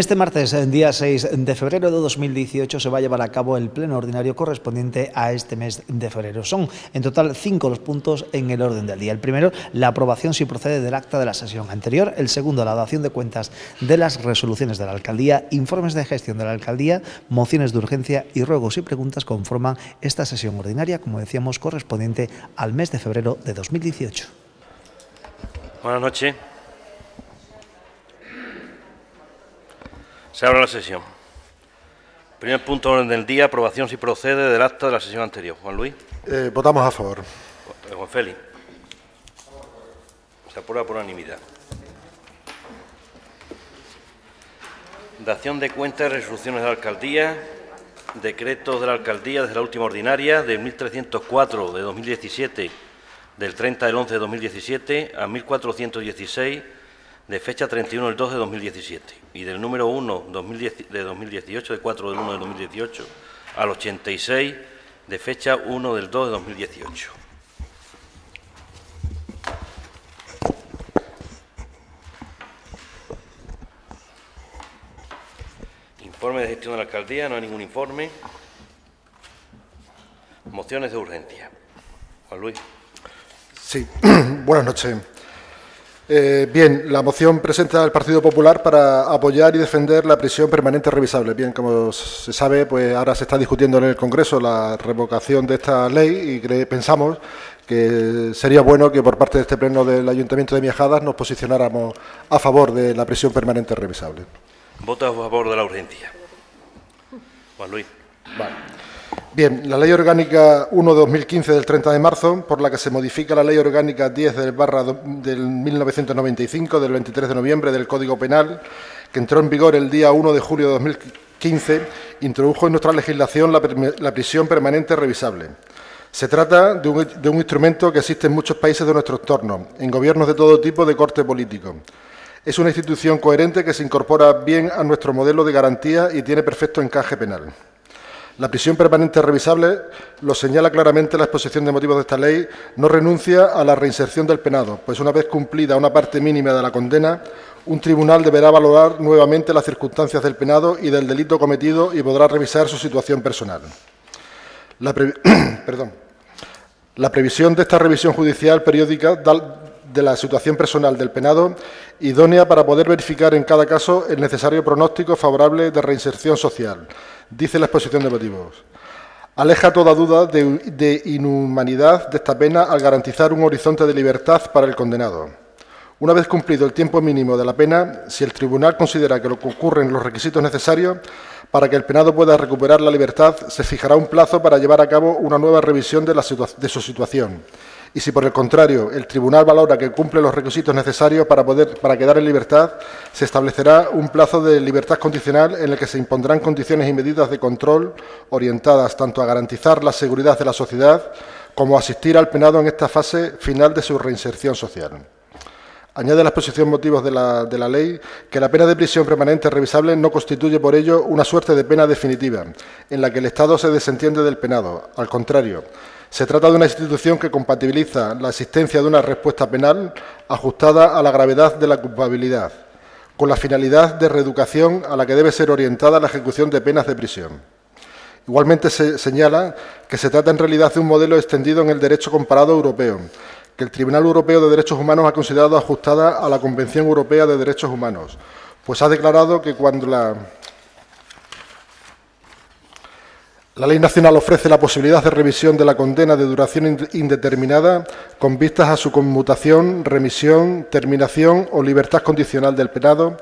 Este martes, día 6 de febrero de 2018, se va a llevar a cabo el pleno ordinario correspondiente a este mes de febrero. Son en total 5 los puntos en el orden del día. El primero, la aprobación si procede del acta de la sesión anterior. El segundo, la dación de cuentas de las resoluciones de la alcaldía, informes de gestión de la alcaldía, mociones de urgencia y ruegos y preguntas conforman esta sesión ordinaria, como decíamos, correspondiente al mes de febrero de 2018. Buenas noches. Se abre la sesión. Primer punto de orden del día, aprobación si procede del acta de la sesión anterior. Juan Luis. Votamos a favor. Juan Félix. Se aprueba por unanimidad. Dación de cuentas y resoluciones de la alcaldía, decretos de la alcaldía desde la última ordinaria, de 1304 de 2017, del 30 del 11 de 2017, a 1416 de fecha 31 del 2 de 2017 y del número 1 de 2018, de 4 del 1 de 2018, al 86 de fecha 1 del 2 de 2018. Informe de gestión de la alcaldía, no hay ningún informe. Mociones de urgencia. Juan Luis. Sí, buenas noches. Bien, la moción presenta el Partido Popular para apoyar y defender la prisión permanente revisable. Bien, como se sabe, pues ahora se está discutiendo en el Congreso la revocación de esta ley y pensamos que sería bueno que por parte de este Pleno del Ayuntamiento de Miajadas nos posicionáramos a favor de la prisión permanente revisable. Vota a favor de la urgencia. Juan Luis. Vale. Bien, la Ley Orgánica 1/2015 del 30 de marzo, por la que se modifica la Ley Orgánica 10 del 1995, del 23 de noviembre del Código Penal, que entró en vigor el día 1 de julio de 2015, introdujo en nuestra legislación la prisión permanente revisable. Se trata de un instrumento que existe en muchos países de nuestro entorno, en gobiernos de todo tipo de corte político. Es una institución coherente que se incorpora bien a nuestro modelo de garantía y tiene perfecto encaje penal. La prisión permanente revisable, lo señala claramente la exposición de motivos de esta ley, no renuncia a la reinserción del penado, pues una vez cumplida una parte mínima de la condena, un tribunal deberá valorar nuevamente las circunstancias del penado y del delito cometido y podrá revisar su situación personal. La previsión de esta revisión judicial periódica de la situación personal del penado, idónea para poder verificar en cada caso el necesario pronóstico favorable de reinserción social, dice la exposición de motivos. Aleja toda duda de inhumanidad de esta pena al garantizar un horizonte de libertad para el condenado. Una vez cumplido el tiempo mínimo de la pena, si el tribunal considera que ocurren los requisitos necesarios para que el penado pueda recuperar la libertad, se fijará un plazo para llevar a cabo una nueva revisión de su situación. Y si, por el contrario, el tribunal valora que cumple los requisitos necesarios para quedar en libertad, se establecerá un plazo de libertad condicional en el que se impondrán condiciones y medidas de control orientadas tanto a garantizar la seguridad de la sociedad como a asistir al penado en esta fase final de su reinserción social. Añade la exposición de motivos de la ley que la pena de prisión permanente revisable no constituye por ello una suerte de pena definitiva, en la que el Estado se desentiende del penado. Al contrario, se trata de una institución que compatibiliza la existencia de una respuesta penal ajustada a la gravedad de la culpabilidad, con la finalidad de reeducación a la que debe ser orientada la ejecución de penas de prisión. Igualmente se señala que se trata en realidad de un modelo extendido en el derecho comparado europeo, que el Tribunal Europeo de Derechos Humanos ha considerado ajustada a la Convención Europea de Derechos Humanos, pues ha declarado que cuando la ley nacional ofrece la posibilidad de revisión de la condena de duración indeterminada con vistas a su conmutación, remisión, terminación o libertad condicional del penado.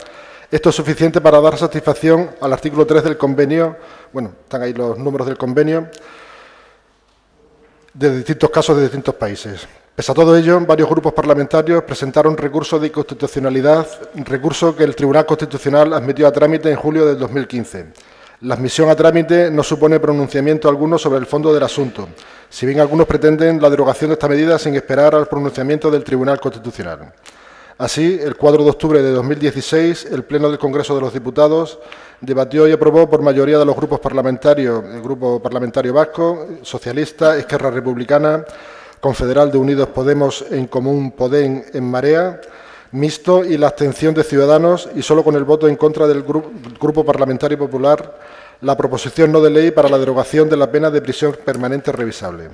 Esto es suficiente para dar satisfacción al artículo 3 del convenio, bueno, están ahí los números del convenio, de distintos casos de distintos países. Pese a todo ello, varios grupos parlamentarios presentaron recursos de inconstitucionalidad, recurso que el Tribunal Constitucional admitió a trámite en julio del 2015. La admisión a trámite no supone pronunciamiento alguno sobre el fondo del asunto, si bien algunos pretenden la derogación de esta medida sin esperar al pronunciamiento del Tribunal Constitucional. Así, el 4 de octubre de 2016, el Pleno del Congreso de los Diputados debatió y aprobó por mayoría de los grupos parlamentarios, el Grupo Parlamentario Vasco, Socialista, Esquerra Republicana, Confederal de Unidos Podemos, En Común Podem, En Marea, mixto y la abstención de Ciudadanos, y solo con el voto en contra del Grupo Parlamentario Popular, la proposición no de ley para la derogación de la pena de prisión permanente revisable.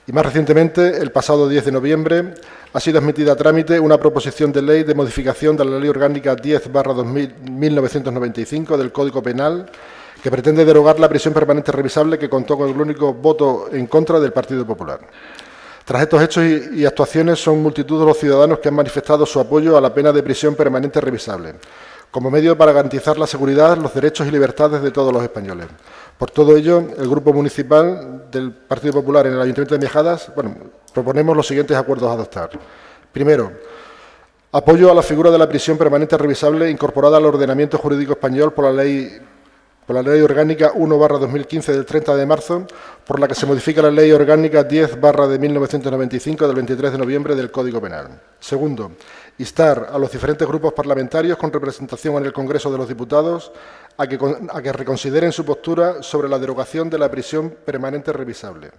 Y más recientemente, el pasado 10 de noviembre, ha sido admitida a trámite una proposición de ley de modificación de la Ley Orgánica 10/1995 del Código Penal, que pretende derogar la prisión permanente revisable, que contó con el único voto en contra del Partido Popular. Tras estos hechos y actuaciones, son multitud de los ciudadanos que han manifestado su apoyo a la pena de prisión permanente revisable, como medio para garantizar la seguridad, los derechos y libertades de todos los españoles. Por todo ello, el Grupo Municipal del Partido Popular en el Ayuntamiento de Miajadas, proponemos los siguientes acuerdos a adoptar. Primero, apoyo a la figura de la prisión permanente revisable incorporada al ordenamiento jurídico español por la Ley Orgánica 1/2015 del 30 de marzo, por la que se modifica la Ley Orgánica 10/1995 del 23 de noviembre del Código Penal. Segundo, instar a los diferentes grupos parlamentarios con representación en el Congreso de los Diputados a que reconsideren su postura sobre la derogación de la prisión permanente revisable.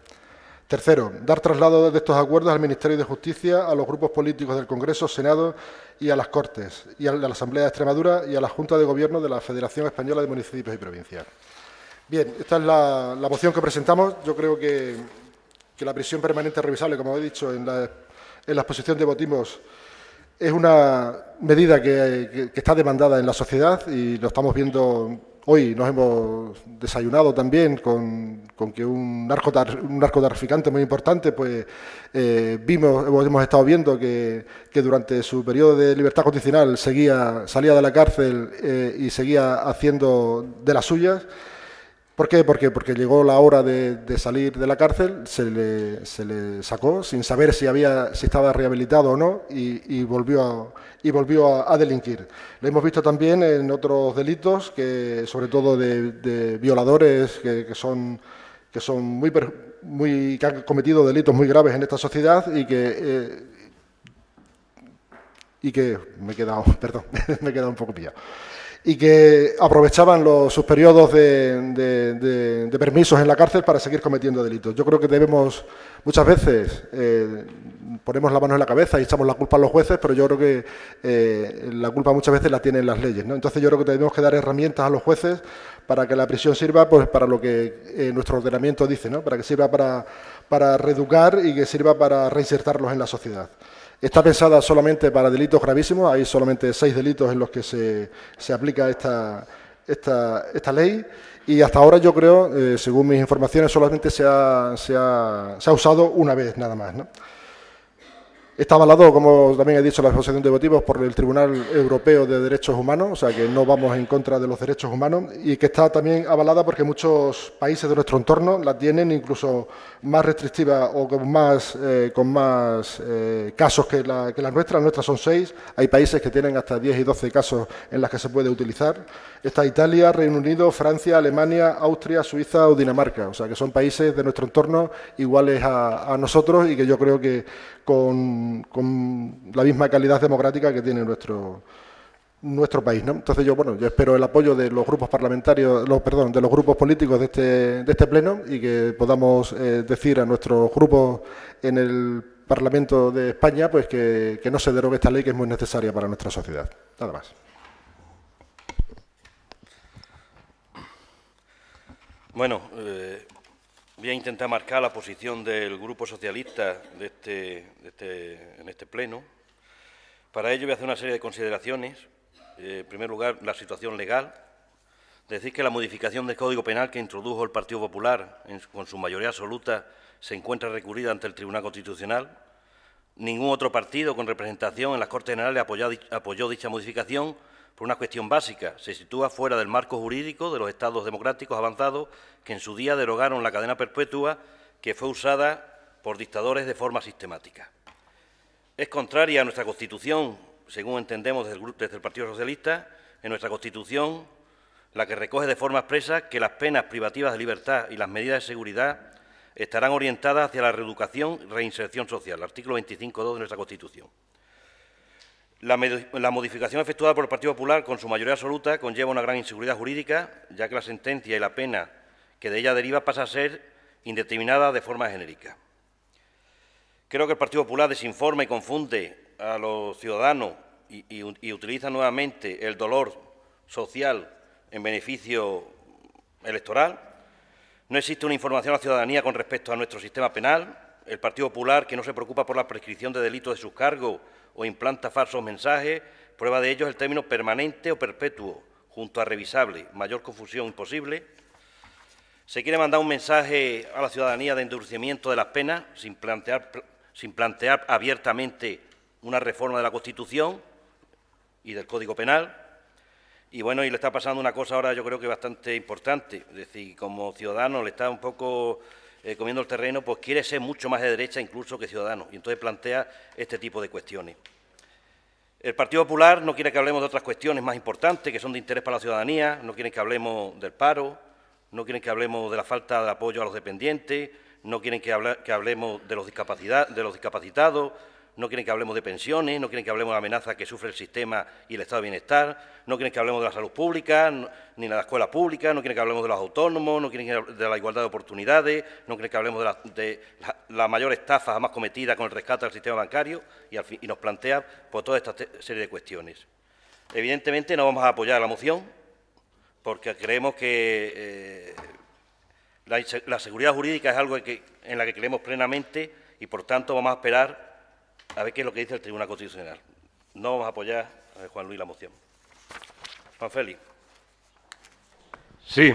Tercero, dar traslado de estos acuerdos al Ministerio de Justicia, a los grupos políticos del Congreso, Senado y a las Cortes, y a la Asamblea de Extremadura y a la Junta de Gobierno de la Federación Española de Municipios y Provincias. Bien, esta es la moción que presentamos. Yo creo que la prisión permanente revisable, como he dicho en la exposición de motivos, es una medida que está demandada en la sociedad, y lo estamos viendo hoy. Nos hemos desayunado también con que un narcotraficante muy importante, pues hemos estado viendo que durante su periodo de libertad condicional salía de la cárcel y seguía haciendo de las suyas. ¿Por qué? Porque llegó la hora de salir de la cárcel, se le sacó sin saber si estaba rehabilitado o no, y volvió a delinquir. Lo hemos visto también en otros delitos, que sobre todo de violadores que han cometido delitos muy graves en esta sociedad, y que me he quedado un poco pillado, y que aprovechaban sus periodos de permisos en la cárcel para seguir cometiendo delitos. Yo creo que debemos, muchas veces, ponemos la mano en la cabeza y echamos la culpa a los jueces, pero yo creo que la culpa muchas veces la tienen las leyes, ¿no? Entonces yo creo que tenemos que dar herramientas a los jueces para que la prisión sirva, pues, para lo que nuestro ordenamiento dice, ¿no? Para que sirva para reeducar y que sirva para reinsertarlos en la sociedad. Está pensada solamente para delitos gravísimos. Hay solamente 6 delitos en los que se aplica esta ley, y hasta ahora yo creo, según mis informaciones, solamente se ha usado una vez nada más, ¿no? Está avalado, como también he dicho en la exposición de motivos, por el Tribunal Europeo de Derechos Humanos, o sea que no vamos en contra de los derechos humanos, y que está también avalada porque muchos países de nuestro entorno la tienen incluso más restrictiva o con más casos que la nuestra. La nuestra son 6, hay países que tienen hasta 10 y 12 casos en las que se puede utilizar. Está Italia, Reino Unido, Francia, Alemania, Austria, Suiza o Dinamarca, o sea que son países de nuestro entorno iguales a nosotros, y que yo creo que con la misma calidad democrática que tiene nuestro país, ¿no? Entonces yo espero el apoyo de los grupos parlamentarios, de los grupos políticos de este pleno, y que podamos decir a nuestros grupos en el Parlamento de España, pues que no se derogue esta ley, que es muy necesaria para nuestra sociedad. Nada más. Bueno, voy a intentar marcar la posición del Grupo Socialista en este pleno. Para ello voy a hacer una serie de consideraciones. En primer lugar, la situación legal. Decir que la modificación del Código Penal que introdujo el Partido Popular con su mayoría absoluta se encuentra recurrida ante el Tribunal Constitucional. Ningún otro partido con representación en las Cortes Generales apoyó dicha modificación por una cuestión básica: se sitúa fuera del marco jurídico de los Estados democráticos avanzados, que en su día derogaron la cadena perpetua, que fue usada por dictadores de forma sistemática. Es contraria a nuestra Constitución, según entendemos desde el Partido Socialista. En nuestra Constitución, la que recoge de forma expresa que las penas privativas de libertad y las medidas de seguridad estarán orientadas hacia la reeducación y reinserción social, artículo 25.2 de nuestra Constitución. La modificación efectuada por el Partido Popular con su mayoría absoluta conlleva una gran inseguridad jurídica, ya que la sentencia y la pena que de ella deriva pasa a ser indeterminada de forma genérica. Creo que el Partido Popular desinforma y confunde a los ciudadanos y utiliza nuevamente el dolor social en beneficio electoral. No existe una información a la ciudadanía con respecto a nuestro sistema penal. El Partido Popular, que no se preocupa por la prescripción de delitos de sus cargos o implanta falsos mensajes, prueba de ello es el término permanente o perpetuo, junto a revisable, mayor confusión imposible. Se quiere mandar un mensaje a la ciudadanía de endurecimiento de las penas sin plantear abiertamente una reforma de la Constitución y del Código Penal. Y bueno, y le está pasando una cosa ahora yo creo que bastante importante, es decir, como Ciudadanos le está un poco comiendo el terreno, pues quiere ser mucho más de derecha incluso que Ciudadanos, y entonces plantea este tipo de cuestiones. El Partido Popular no quiere que hablemos de otras cuestiones más importantes, que son de interés para la ciudadanía, no quieren que hablemos del paro, no quieren que hablemos de la falta de apoyo a los dependientes, no quieren que hablemos de los discapacitados, no quieren que hablemos de pensiones, no quieren que hablemos de la amenaza que sufre el sistema y el estado de bienestar, no quieren que hablemos de la salud pública, ni de la escuela pública, no quieren que hablemos de los autónomos, no quieren que hablemos de la igualdad de oportunidades, no quieren que hablemos de la mayor estafa jamás cometida con el rescate del sistema bancario y nos plantea pues, toda esta serie de cuestiones. Evidentemente no vamos a apoyar la moción porque creemos que la seguridad jurídica es algo en la que creemos plenamente y, por tanto, vamos a esperar a ver qué es lo que dice el Tribunal Constitucional. No vamos a apoyar, Juan Luis, la moción. Juan Félix. Sí.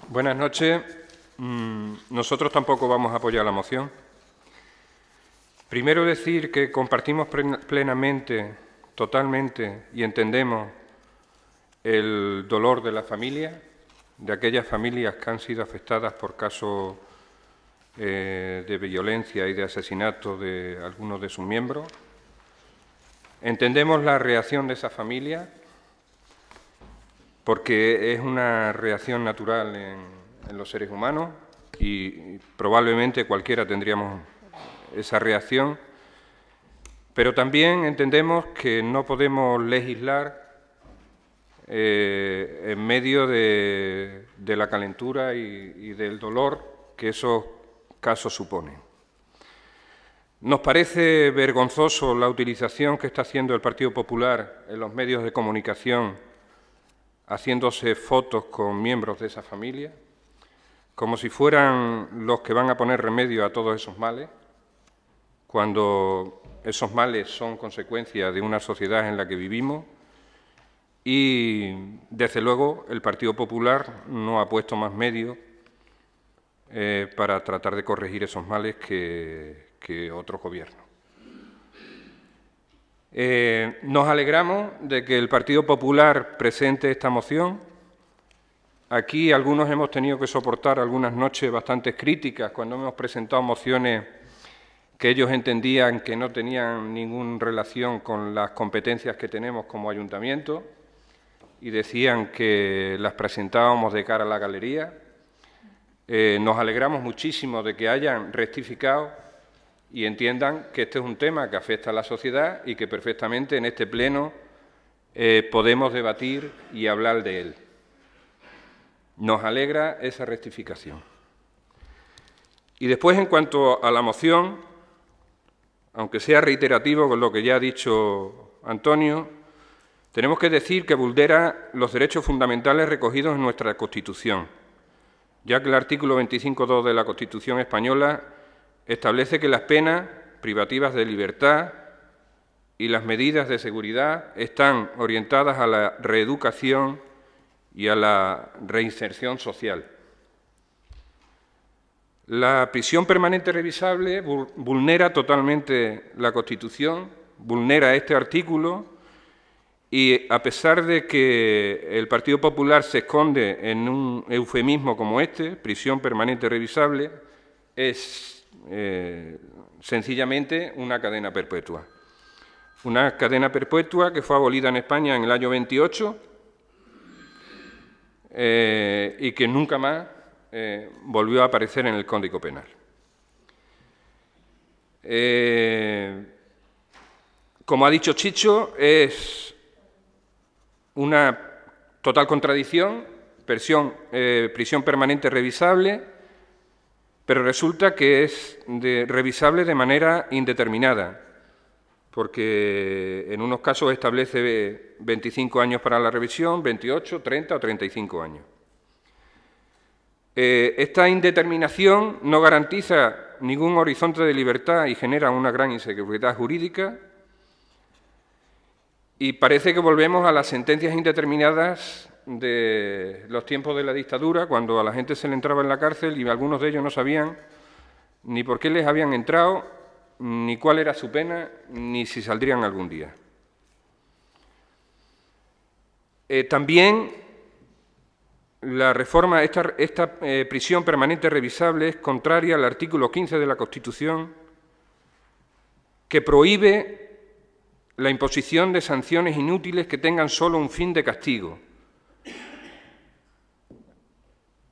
Buenas noches. Nosotros tampoco vamos a apoyar la moción. Primero decir que compartimos plenamente, totalmente, y entendemos el dolor de la familia, de aquellas familias que han sido afectadas por casos de violencia y de asesinato de algunos de sus miembros. Entendemos la reacción de esa familia porque es una reacción natural en los seres humanos y probablemente cualquiera tendríamos esa reacción, pero también entendemos que no podemos legislar en medio de la calentura y del dolor que esos casos suponen. Nos parece vergonzoso la utilización que está haciendo el Partido Popular en los medios de comunicación, haciéndose fotos con miembros de esa familia, como si fueran los que van a poner remedio a todos esos males, cuando esos males son consecuencia de una sociedad en la que vivimos y, desde luego, el Partido Popular no ha puesto más medios para tratar de corregir esos males que otros gobiernos. Nos alegramos de que el Partido Popular presente esta moción. Aquí algunos hemos tenido que soportar algunas noches bastante críticas cuando hemos presentado mociones que ellos entendían que no tenían ninguna relación con las competencias que tenemos como ayuntamiento y decían que las presentábamos de cara a la galería. Nos alegramos muchísimo de que hayan rectificado y entiendan que este es un tema que afecta a la sociedad y que perfectamente en este pleno podemos debatir y hablar de él. Nos alegra esa rectificación. Y después, en cuanto a la moción, aunque sea reiterativo con lo que ya ha dicho Antonio, tenemos que decir que vulnera los derechos fundamentales recogidos en nuestra Constitución, ya que el artículo 25.2 de la Constitución española establece que las penas privativas de libertad y las medidas de seguridad están orientadas a la reeducación y a la reinserción social. La prisión permanente revisable vulnera totalmente la Constitución, vulnera este artículo y, a pesar de que el Partido Popular se esconde en un eufemismo como este, prisión permanente revisable, es sencillamente una cadena perpetua. Una cadena perpetua que fue abolida en España en el año 28 y que nunca más volvió a aparecer en el Código Penal. Como ha dicho Chicho, es una total contradicción, prisión permanente revisable, pero resulta que es revisable de manera indeterminada. porque en unos casos establece 25 años para la revisión, 28, 30 o 35 años. Esta indeterminación no garantiza ningún horizonte de libertad y genera una gran inseguridad jurídica, y parece que volvemos a las sentencias indeterminadas de los tiempos de la dictadura, cuando a la gente se le entraba en la cárcel y algunos de ellos no sabían ni por qué les habían entrado, ni cuál era su pena, ni si saldrían algún día. También la reforma, esta prisión permanente revisable es contraria al artículo 15 de la Constitución, que prohíbe la imposición de sanciones inútiles que tengan solo un fin de castigo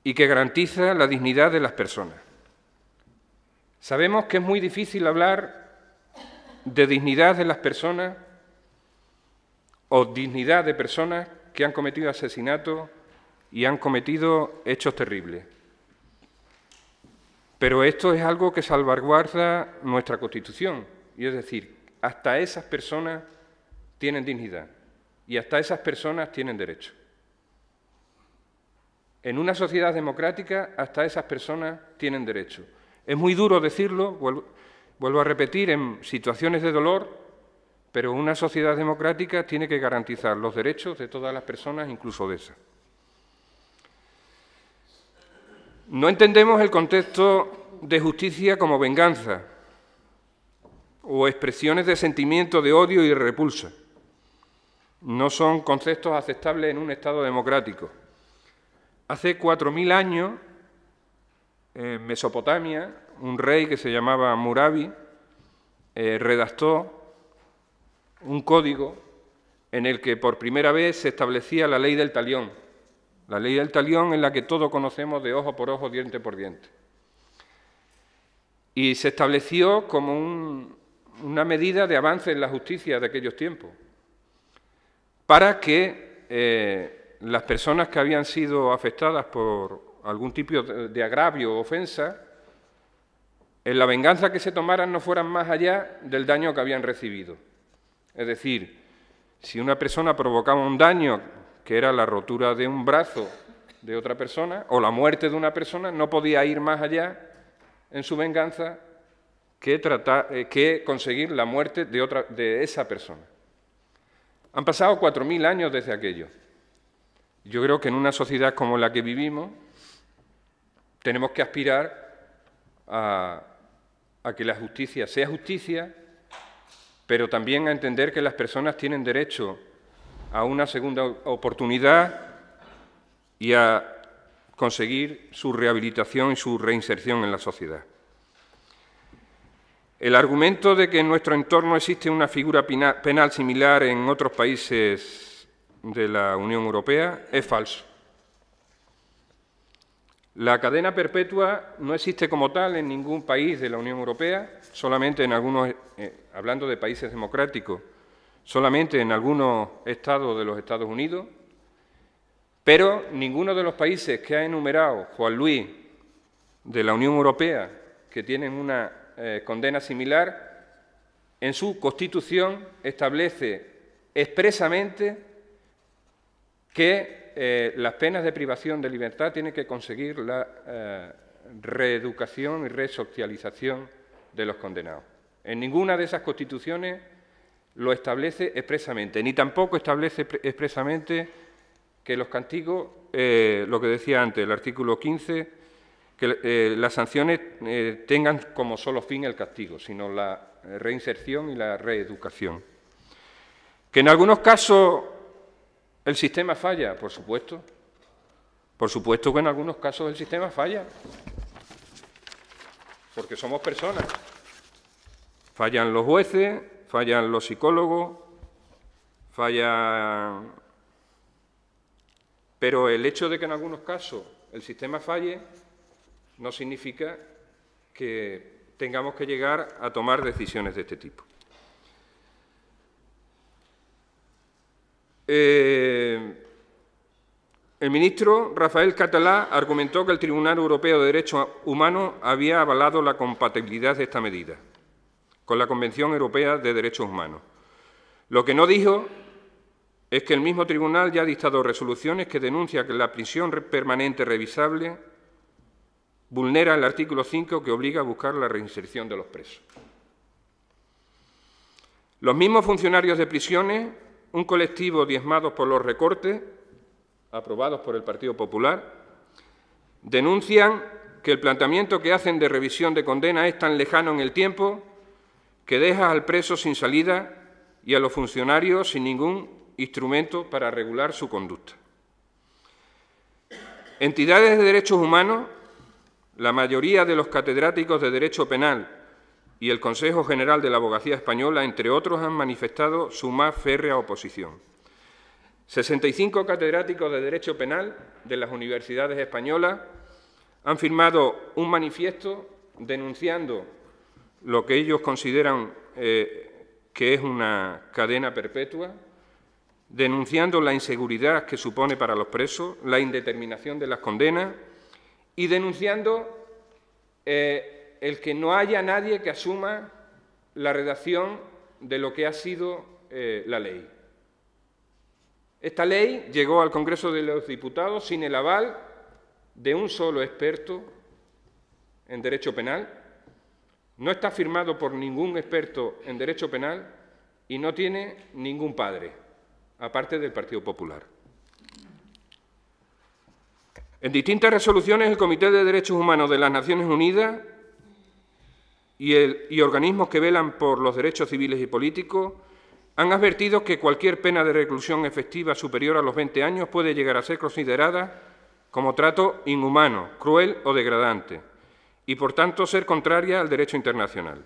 y que garantiza la dignidad de las personas. Sabemos que es muy difícil hablar de dignidad de las personas o dignidad de personas que han cometido asesinatos y han cometido hechos terribles. Pero esto es algo que salvaguarda nuestra Constitución, y es decir, hasta esas personas tienen dignidad y hasta esas personas tienen derecho. En una sociedad democrática, hasta esas personas tienen derecho. Es muy duro decirlo, vuelvo a repetir, en situaciones de dolor, pero una sociedad democrática tiene que garantizar los derechos de todas las personas, incluso de esas. No entendemos el concepto de justicia como venganza o expresiones de sentimiento de odio y repulsa. No son conceptos aceptables en un Estado democrático. Hace 4000 años, en Mesopotamia, un rey que se llamaba Hammurabi redactó un código en el que por primera vez se establecía la ley del talión. La ley del talión en la que todos conocemos de ojo por ojo, diente por diente. Y se estableció como una medida de avance en la justicia de aquellos tiempos, para que las personas que habían sido afectadas por algún tipo de agravio o ofensa, en la venganza que se tomaran no fueran más allá del daño que habían recibido. Es decir, si una persona provocaba un daño que era la rotura de un brazo de otra persona o la muerte de una persona, no podía ir más allá en su venganza que conseguir la muerte de esa persona. Han pasado 4000 años desde aquello. Yo creo que en una sociedad como la que vivimos tenemos que aspirar a que la justicia sea justicia, pero también a entender que las personas tienen derecho a una segunda oportunidad y a conseguir su rehabilitación y su reinserción en la sociedad. El argumento de que en nuestro entorno existe una figura penal similar en otros países de la Unión Europea es falso. La cadena perpetua no existe como tal en ningún país de la Unión Europea, solamente en algunos, hablando de países democráticos, solamente en algunos estados de los Estados Unidos, pero ninguno de los países que ha enumerado Juan Luis de la Unión Europea que tienen una condena similar, en su Constitución establece expresamente que las penas de privación de libertad tienen que conseguir la reeducación y resocialización de los condenados. En ninguna de esas constituciones lo establece expresamente, ni tampoco establece expresamente que los castigos, lo que decía antes, el artículo 15, que las sanciones tengan como solo fin el castigo, sino la reinserción y la reeducación. Que en algunos casos el sistema falla, por supuesto. Por supuesto que en algunos casos el sistema falla, porque somos personas. Fallan los jueces, fallan los psicólogos, fallan... Pero el hecho de que en algunos casos el sistema falle no significa que tengamos que llegar a tomar decisiones de este tipo. El ministro Rafael Catalá argumentó que el Tribunal Europeo de Derechos Humanos había avalado la compatibilidad de esta medida con la Convención Europea de Derechos Humanos. Lo que no dijo es que el mismo tribunal ya ha dictado resoluciones que denuncian que la prisión permanente revisable vulnera el artículo 5 que obliga a buscar la reinserción de los presos. Los mismos funcionarios de prisiones, un colectivo diezmados por los recortes, aprobados por el Partido Popular, denuncian que el planteamiento que hacen de revisión de condena es tan lejano en el tiempo que deja al preso sin salida y a los funcionarios sin ningún instrumento para regular su conducta. Entidades de derechos humanos, la mayoría de los catedráticos de Derecho Penal y el Consejo General de la Abogacía Española, entre otros, han manifestado su más férrea oposición. 65 catedráticos de Derecho Penal de las universidades españolas han firmado un manifiesto denunciando lo que ellos consideran que es una cadena perpetua, denunciando la inseguridad que supone para los presos, la indeterminación de las condenas y denunciando el que no haya nadie que asuma la redacción de lo que ha sido la ley. Esta ley llegó al Congreso de los Diputados sin el aval de un solo experto en Derecho Penal, no está firmado por ningún experto en Derecho Penal y no tiene ningún padre, aparte del Partido Popular. En distintas resoluciones, el Comité de Derechos Humanos de las Naciones Unidas y organismos que velan por los derechos civiles y políticos han advertido que cualquier pena de reclusión efectiva superior a los 20 años puede llegar a ser considerada como trato inhumano, cruel o degradante, y por tanto ser contraria al derecho internacional,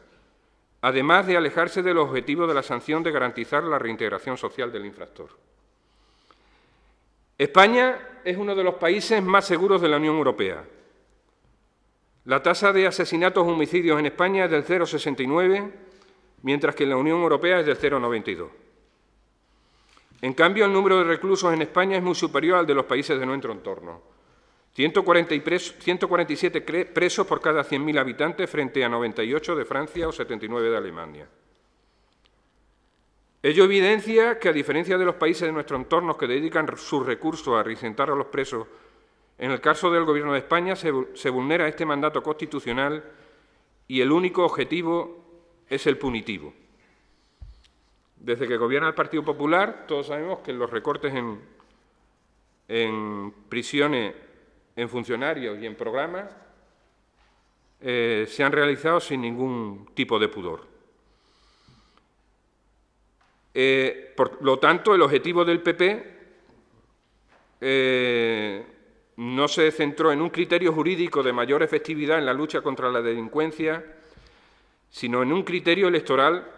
además de alejarse del objetivo de la sanción de garantizar la reintegración social del infractor. España es uno de los países más seguros de la Unión Europea. La tasa de asesinatos o homicidios en España es del 0,69, mientras que en la Unión Europea es del 0,92. En cambio, el número de reclusos en España es muy superior al de los países de nuestro entorno. 147 presos por cada 100.000 habitantes frente a 98 de Francia o 79 de Alemania. Ello evidencia que, a diferencia de los países de nuestro entorno que dedican sus recursos a reinsertar a los presos, en el caso del Gobierno de España se vulnera este mandato constitucional y el único objetivo es el punitivo. Desde que gobierna el Partido Popular, todos sabemos que los recortes en prisiones, en funcionarios y en programas se han realizado sin ningún tipo de pudor. Por lo tanto, el objetivo del PP no se centró en un criterio jurídico de mayor efectividad en la lucha contra la delincuencia, sino en un criterio electoral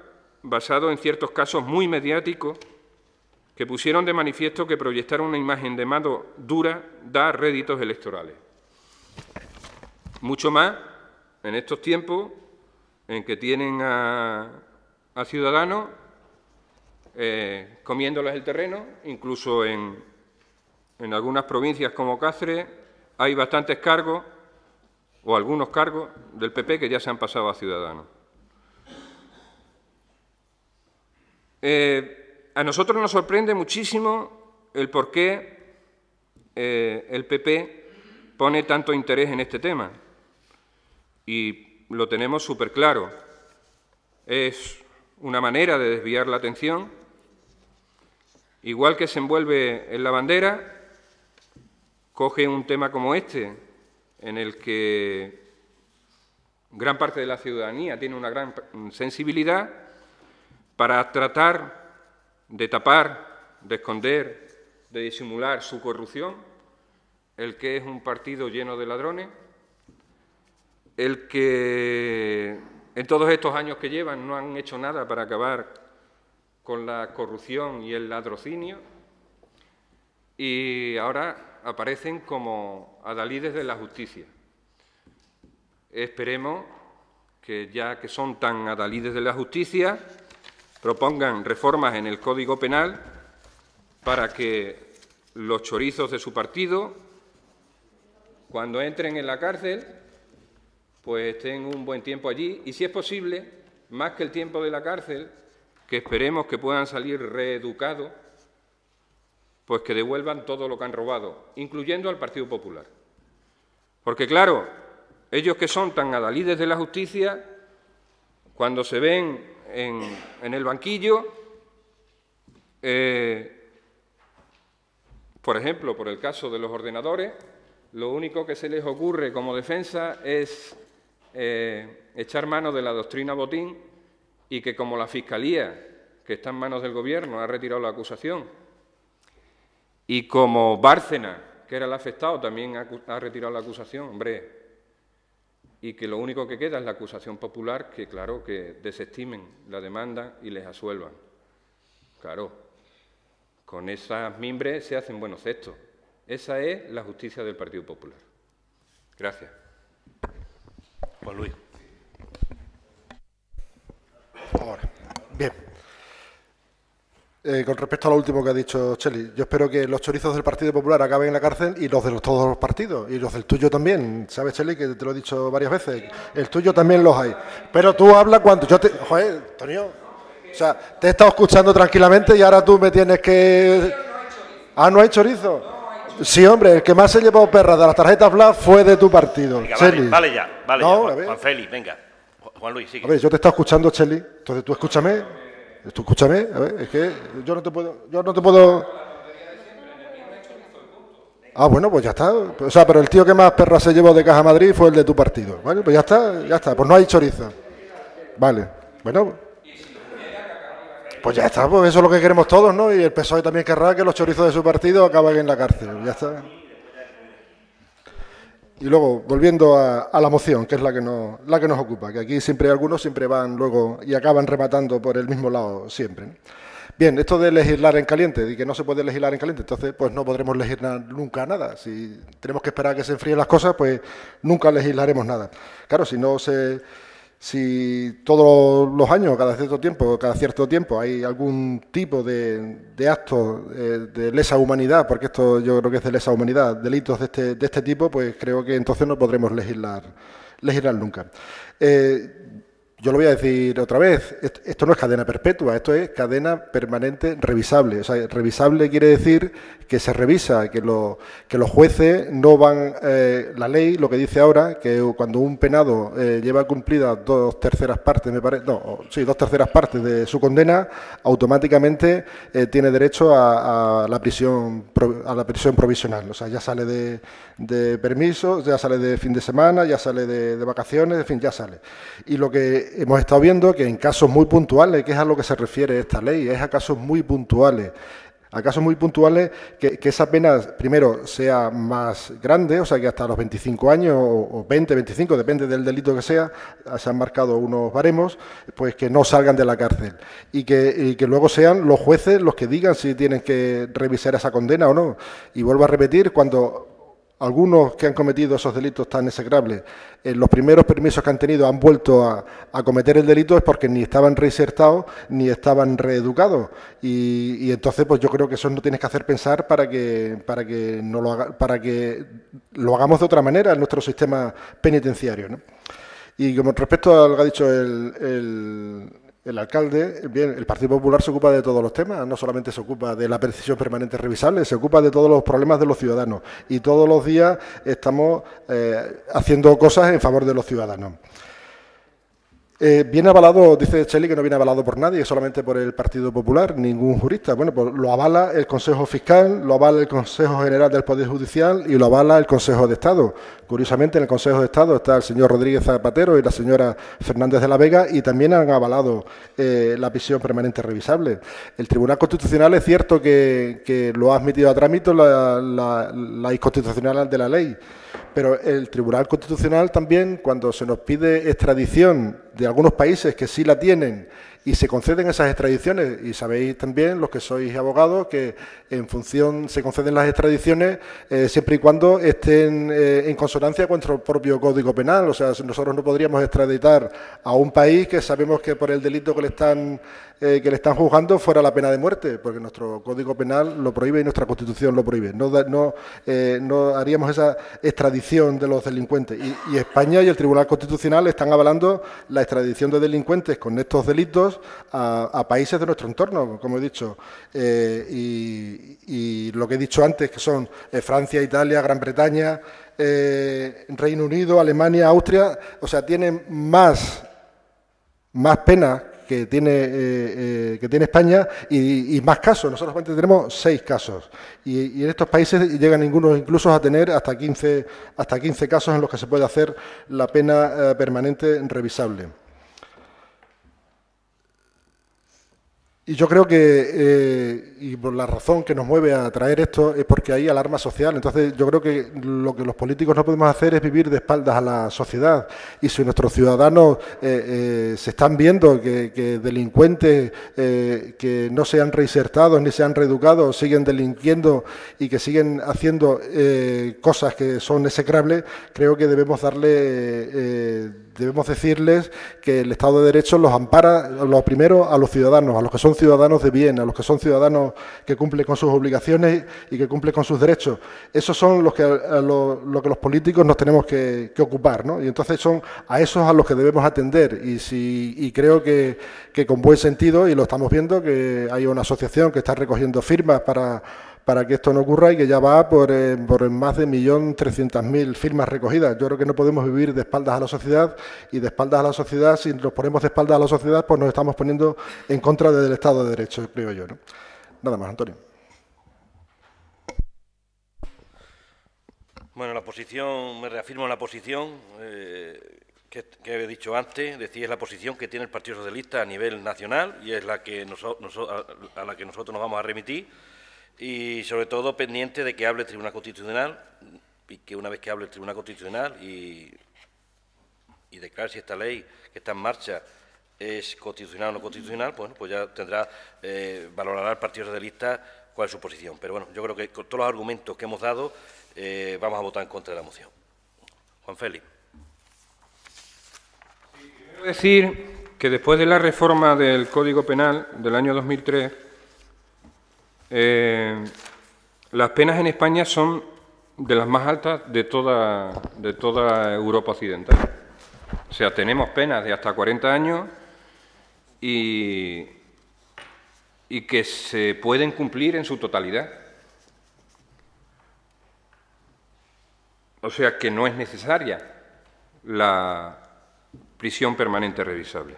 basado en ciertos casos muy mediáticos que pusieron de manifiesto que proyectar una imagen de mano dura da réditos electorales. Mucho más en estos tiempos en que tienen a Ciudadanos comiéndoles el terreno, incluso en algunas provincias como Cáceres hay bastantes cargos, o algunos cargos del PP que ya se han pasado a Ciudadanos. A nosotros nos sorprende muchísimo el por qué el PP pone tanto interés en este tema. Y lo tenemos súper claro. Es una manera de desviar la atención, igual que se envuelve en la bandera, coge un tema como este, en el que gran parte de la ciudadanía tiene una gran sensibilidad, para tratar de tapar, de esconder, de disimular su corrupción, el que es un partido lleno de ladrones, el que en todos estos años que llevan no han hecho nada para acabar con la corrupción y el latrocinio, y ahora aparecen como adalides de la justicia. Esperemos que, ya que son tan adalides de la justicia, propongan reformas en el Código Penal para que los chorizos de su partido, cuando entren en la cárcel, pues estén un buen tiempo allí y, si es posible, más que el tiempo de la cárcel, que esperemos que puedan salir reeducados, pues que devuelvan todo lo que han robado, incluyendo al Partido Popular. Porque, claro, ellos que son tan adalides de la justicia, cuando se ven en el banquillo, por ejemplo, por el caso de los ordenadores, lo único que se les ocurre como defensa es echar mano de la doctrina Botín y que, como la Fiscalía, que está en manos del Gobierno, ha retirado la acusación, y como Bárcena, que era el afectado, también ha retirado la acusación, hombre, y que lo único que queda es la acusación popular, que claro, que desestimen la demanda y les asuelvan. Claro, con esas mimbres se hacen buenos cestos. Esa es la justicia del Partido Popular. Gracias. Juan Luis. Ahora, bien. Con respecto a lo último que ha dicho Cheli, yo espero que los chorizos del Partido Popular acaben en la cárcel y los de todos los partidos, y los del tuyo también. ¿Sabes, Cheli? Que te lo he dicho varias veces. El tuyo también los hay. Pero tú hablas cuando yo te... Joder, Antonio, o sea, te he estado escuchando tranquilamente y ahora tú me tienes que... Ah, ¿no hay chorizo? Sí, hombre, el que más se llevó perras de las tarjetas Black fue de tu partido. Venga, Cheli. vale ya, No, Juan Félix, venga. Juan Luis, sigue. A ver, yo te he estado escuchando, Cheli, entonces tú escúchame. Tú escúchame, a ver, es que yo no te puedo... Ah, bueno, pues ya está. O sea, pero el tío que más perras se llevó de Caja Madrid fue el de tu partido. Bueno, pues ya está, pues no hay chorizo. Vale, bueno. Pues ya está, pues eso es lo que queremos todos, ¿no? Y el PSOE también querrá que los chorizos de su partido acaben en la cárcel, ya está. Y luego, volviendo a la moción, que es la que nos ocupa, que aquí siempre algunos siempre van luego y acaban rematando por el mismo lado siempre, ¿no? Bien, esto de legislar en caliente, y que no se puede legislar en caliente, entonces pues no podremos legislar nunca nada. Si tenemos que esperar a que se enfríen las cosas, pues nunca legislaremos nada. Claro, si todos los años, cada cierto tiempo, hay algún tipo de acto de lesa humanidad, porque esto yo creo que es de lesa humanidad, delitos de este tipo, pues creo que entonces no podremos legislar nunca. Yo lo voy a decir otra vez, esto no es cadena perpetua, esto es cadena permanente revisable. O sea, revisable quiere decir que se revisa, que los jueces no van... la ley lo que dice ahora, que cuando un penado lleva cumplidas 2/3 partes, me parece... No, sí, 2/3 partes de su condena, automáticamente tiene derecho a la prisión provisional. O sea, ya sale de permiso, ya sale de fin de semana, ya sale de vacaciones, en fin, ya sale. Y lo que hemos estado viendo que en casos muy puntuales, que es a lo que se refiere esta ley, es a casos muy puntuales. A casos muy puntuales que esa pena, primero, sea más grande, o sea, que hasta los 25 años o 20, 25, depende del delito que sea, se han marcado unos baremos, pues que no salgan de la cárcel. Y que luego sean los jueces los que digan si tienen que revisar esa condena o no. Y vuelvo a repetir, cuando algunos que han cometido esos delitos tan execrables, en los primeros permisos que han tenido han vuelto a cometer el delito, es porque ni estaban reinsertados ni estaban reeducados. Y entonces, pues yo creo que eso nos tienes que hacer pensar para que lo hagamos de otra manera en nuestro sistema penitenciario, ¿no? Y como respecto a lo que ha dicho el alcalde, bien, el Partido Popular se ocupa de todos los temas, no solamente se ocupa de la prisión permanente revisable, se ocupa de todos los problemas de los ciudadanos y todos los días estamos haciendo cosas en favor de los ciudadanos. Viene avalado, dice Cheli, que no viene avalado por nadie, solamente por el Partido Popular, ningún jurista. Bueno, pues lo avala el Consejo Fiscal, lo avala el Consejo General del Poder Judicial y lo avala el Consejo de Estado. Curiosamente, en el Consejo de Estado está el señor Rodríguez Zapatero y la señora Fernández de la Vega, y también han avalado la prisión permanente revisable. El Tribunal Constitucional es cierto que lo ha admitido a trámite la inconstitucionalidad de la ley, pero el Tribunal Constitucional también, cuando se nos pide extradición de algunos países que sí la tienen y se conceden esas extradiciones, y sabéis también, los que sois abogados, que en función se conceden las extradiciones siempre y cuando estén en consonancia con nuestro propio Código Penal. O sea, nosotros no podríamos extraditar a un país que sabemos que por el delito que le están que le están juzgando fuera la pena de muerte, porque nuestro Código Penal lo prohíbe y nuestra Constitución lo prohíbe. No haríamos esa extradición de los delincuentes. Y España y el Tribunal Constitucional están avalando la extradición de delincuentes con estos delitos a países de nuestro entorno, como he dicho. Y lo que he dicho antes, que son Francia, Italia, Gran Bretaña, Reino Unido, Alemania, Austria, o sea, tienen más penas que tiene España y más casos. Nosotros solamente tenemos 6 casos y en estos países llegan ninguno incluso a tener hasta 15 casos en los que se puede hacer la pena permanente revisable. Y yo creo que, y por la razón que nos mueve a traer esto, es porque hay alarma social. Entonces, yo creo que lo que los políticos no podemos hacer es vivir de espaldas a la sociedad. Y si nuestros ciudadanos se están viendo que delincuentes que no se han reinsertado ni se han reeducado siguen delinquiendo y que siguen haciendo cosas que son execrables, creo que debemos decirles que el Estado de Derecho los ampara, lo primero, a los ciudadanos, a los que son ciudadanos de bien, a los que son ciudadanos que cumplen con sus obligaciones y que cumplen con sus derechos. Esos son lo que los políticos nos tenemos que ocupar, ¿no? Y entonces son a esos a los que debemos atender. Y creo que con buen sentido, y lo estamos viendo, que hay una asociación que está recogiendo firmas para que esto no ocurra y que ya va por más de 1.300.000 firmas recogidas. Yo creo que no podemos vivir de espaldas a la sociedad y de espaldas a la sociedad, si nos ponemos de espaldas a la sociedad, pues nos estamos poniendo en contra del Estado de Derecho, creo yo, ¿no? Nada más, Antonio. Bueno, la posición, me reafirmo en la posición que he dicho antes, es la posición que tiene el Partido Socialista a nivel nacional y es la que a la que nosotros nos vamos a remitir. Y sobre todo pendiente de que hable el Tribunal Constitucional y que una vez que hable el Tribunal Constitucional y declare si esta ley que está en marcha es constitucional o no constitucional, pues ya valorará el Partido Socialista cuál es su posición. Pero bueno, yo creo que con todos los argumentos que hemos dado vamos a votar en contra de la moción. Juan Félix. Quiero decir que después de la reforma del Código Penal del año 2003, las penas en España son de las más altas de toda Europa occidental. O sea, tenemos penas de hasta 40 años y que se pueden cumplir en su totalidad. O sea, que no es necesaria la prisión permanente revisable.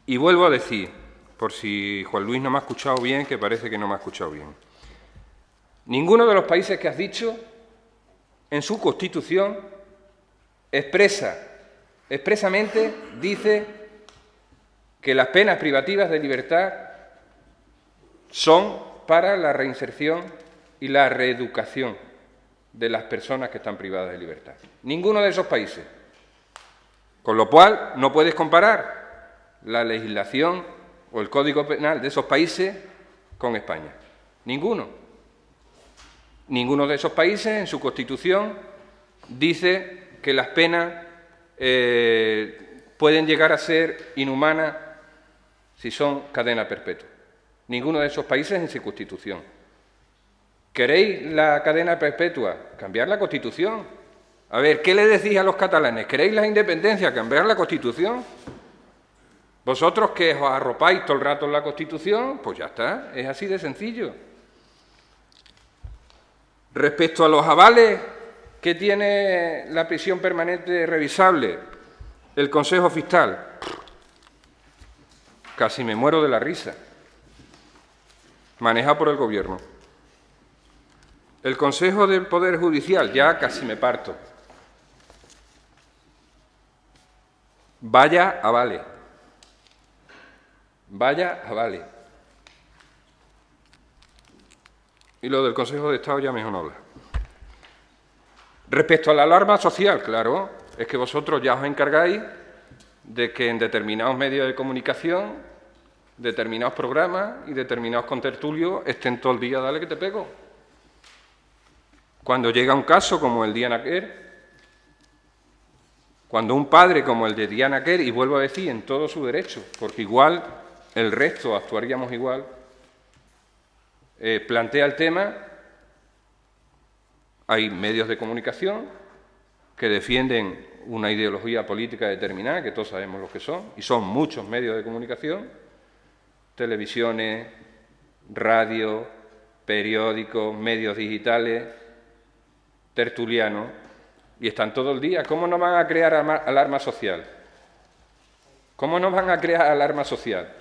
Y vuelvo a decir, por si Juan Luis no me ha escuchado bien, que parece que no me ha escuchado bien. Ninguno de los países que has dicho, en su Constitución, expresamente dice que las penas privativas de libertad son para la reinserción y la reeducación de las personas que están privadas de libertad. Ninguno de esos países. Con lo cual, no puedes comparar la legislación o el Código Penal de esos países con España. Ninguno. Ninguno de esos países en su Constitución dice que las penas pueden llegar a ser inhumanas si son cadena perpetua. Ninguno de esos países en su Constitución. ¿Queréis la cadena perpetua? Cambiar la Constitución. A ver, ¿qué le decís a los catalanes? ¿Queréis la independencia? Cambiar la Constitución. Vosotros que os arropáis todo el rato en la Constitución, pues ya está, es así de sencillo. Respecto a los avales que tiene la prisión permanente revisable, el Consejo Fiscal, casi me muero de la risa, manejado por el Gobierno. El Consejo del Poder Judicial, ya casi me parto. Vaya avales. Vaya avales. Y lo del Consejo de Estado ya mejor no habla. Respecto a la alarma social, claro, es que vosotros ya os encargáis de que en determinados medios de comunicación, determinados programas y determinados contertulios estén todo el día, dale que te pego. Cuando llega un caso como el Diana Quer, cuando un padre como el de Diana Quer, y vuelvo a decir, en todo su derecho, porque igual el resto actuaríamos igual, plantea el tema. Hay medios de comunicación que defienden una ideología política determinada, que todos sabemos lo que son, y son muchos medios de comunicación, televisiones, radio, periódicos, medios digitales, tertulianos, y están todo el día. ¿Cómo no van a crear alarma social? ¿Cómo no van a crear alarma social?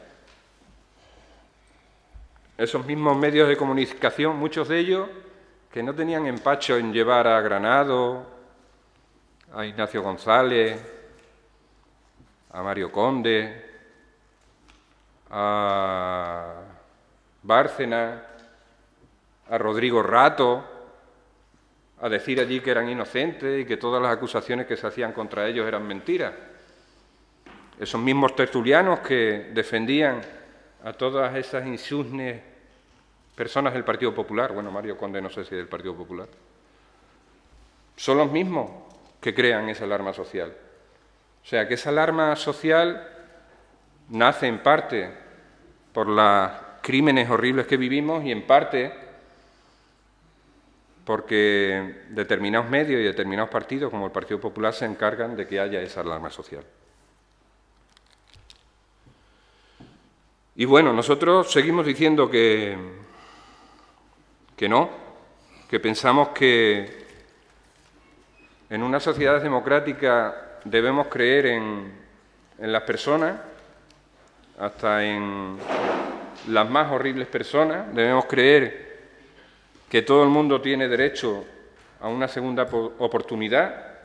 Esos mismos medios de comunicación, muchos de ellos que no tenían empacho en llevar a Granado, a Ignacio González, a Mario Conde, a Bárcena, a Rodrigo Rato, a decir allí que eran inocentes y que todas las acusaciones que se hacían contra ellos eran mentiras. Esos mismos tertulianos que defendían a todas esas insignes personas del Partido Popular, bueno, Mario Conde no sé si es del Partido Popular, son los mismos que crean esa alarma social. O sea, que esa alarma social nace en parte por los crímenes horribles que vivimos y en parte porque determinados medios y determinados partidos, como el Partido Popular, se encargan de que haya esa alarma social. Y bueno, nosotros seguimos diciendo que no, que pensamos que en una sociedad democrática debemos creer en las personas, hasta en las más horribles personas. Debemos creer que todo el mundo tiene derecho a una segunda oportunidad,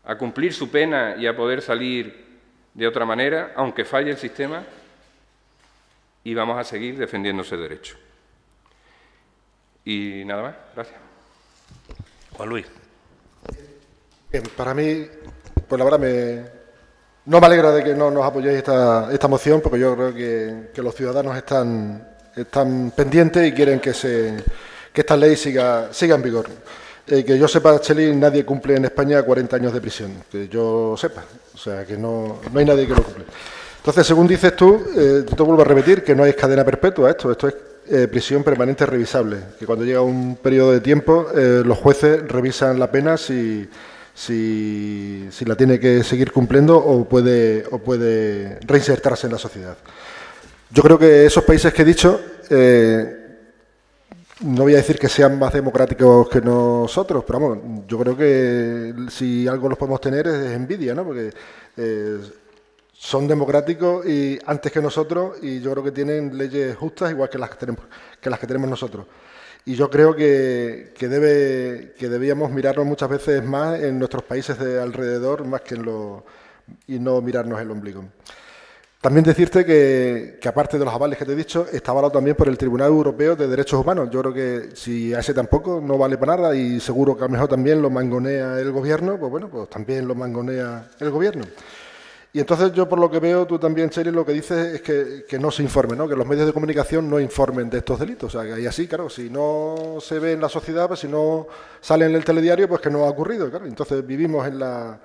a cumplir su pena y a poder salir de otra manera, aunque falle el sistema, y vamos a seguir defendiendo ese derecho. Y nada más, gracias. Juan Luis. Bien, para mí, pues la verdad no me alegra de que no nos apoyéis esta moción, porque yo creo que los ciudadanos están pendientes y quieren que esta ley siga en vigor. Que yo sepa, Cheli, nadie cumple en España 40 años de prisión, que yo sepa. O sea, que no hay nadie que lo cumple. Entonces, según dices tú, te vuelvo a repetir que no es cadena perpetua esto es prisión permanente revisable, que cuando llega un periodo de tiempo los jueces revisan la pena si la tiene que seguir cumpliendo o puede reinsertarse en la sociedad. Yo creo que esos países que he dicho, no voy a decir que sean más democráticos que nosotros, pero vamos, yo creo que si algo los podemos tener es envidia, ¿no? Porque son democráticos y antes que nosotros, y yo creo que tienen leyes justas igual que las que tenemos nosotros. Y yo creo que debíamos mirarnos muchas veces más en nuestros países de alrededor más que y no mirarnos el ombligo. También decirte que aparte de los avales que te he dicho, está avalado también por el Tribunal Europeo de Derechos Humanos. Yo creo que si a ese tampoco no vale para nada y seguro que a lo mejor también lo mangonea el gobierno, pues bueno, pues también lo mangonea el gobierno. Y entonces yo, por lo que veo, tú también, Cheli, lo que dices es que no se informe, ¿no? Que los medios de comunicación no informen de estos delitos. O sea, que ahí así, claro, si no se ve en la sociedad, pues si no sale en el telediario, pues que no ha ocurrido, claro. Entonces vivimos en la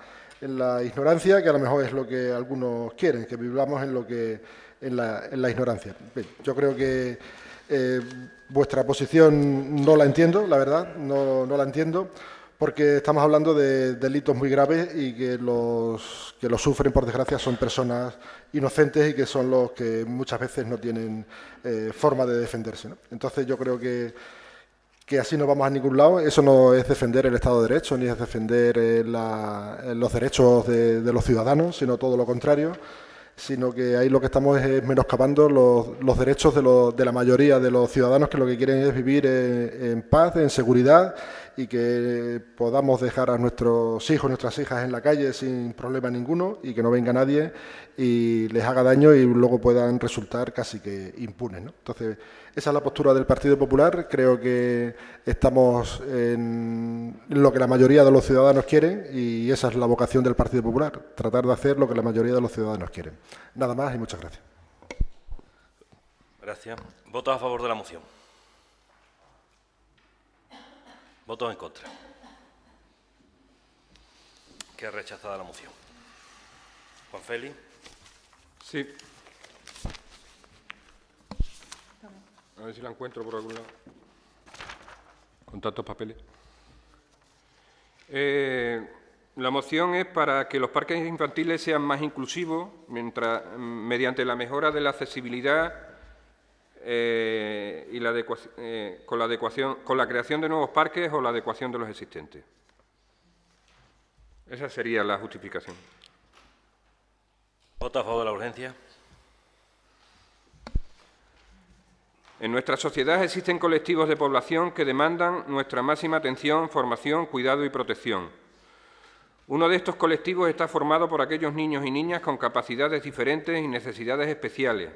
ignorancia, que a lo mejor es lo que algunos quieren, que vivamos en la ignorancia. Bien, yo creo que vuestra posición no la entiendo, la verdad, no la entiendo, porque estamos hablando de delitos muy graves y que los sufren, por desgracia, son personas inocentes y que son los que muchas veces no tienen forma de defenderse, ¿no? Entonces yo creo que así no vamos a ningún lado. Eso no es defender el Estado de Derecho ni es defender los derechos de los ciudadanos, sino todo lo contrario, sino que ahí lo que estamos es menoscabando los derechos de la mayoría de los ciudadanos, que lo que quieren es vivir en paz, en seguridad, y que podamos dejar a nuestros hijos, nuestras hijas en la calle sin problema ninguno y que no venga nadie y les haga daño y luego puedan resultar casi que impunes, ¿no? Entonces, esa es la postura del Partido Popular. Creo que estamos en lo que la mayoría de los ciudadanos quieren y esa es la vocación del Partido Popular, tratar de hacer lo que la mayoría de los ciudadanos quieren. Nada más y muchas gracias. Gracias. ¿Votos a favor de la moción? ¿Votos en contra? Queda rechazada la moción. Juan Félix. Sí. A ver si la encuentro por algún lado. Con tantos papeles. La moción es para que los parques infantiles sean más inclusivos mediante la mejora de la accesibilidad y con la creación de nuevos parques o la adecuación de los existentes. Esa sería la justificación. ¿Vota a favor de la urgencia? En nuestra sociedad existen colectivos de población que demandan nuestra máxima atención, formación, cuidado y protección. Uno de estos colectivos está formado por aquellos niños y niñas con capacidades diferentes y necesidades especiales,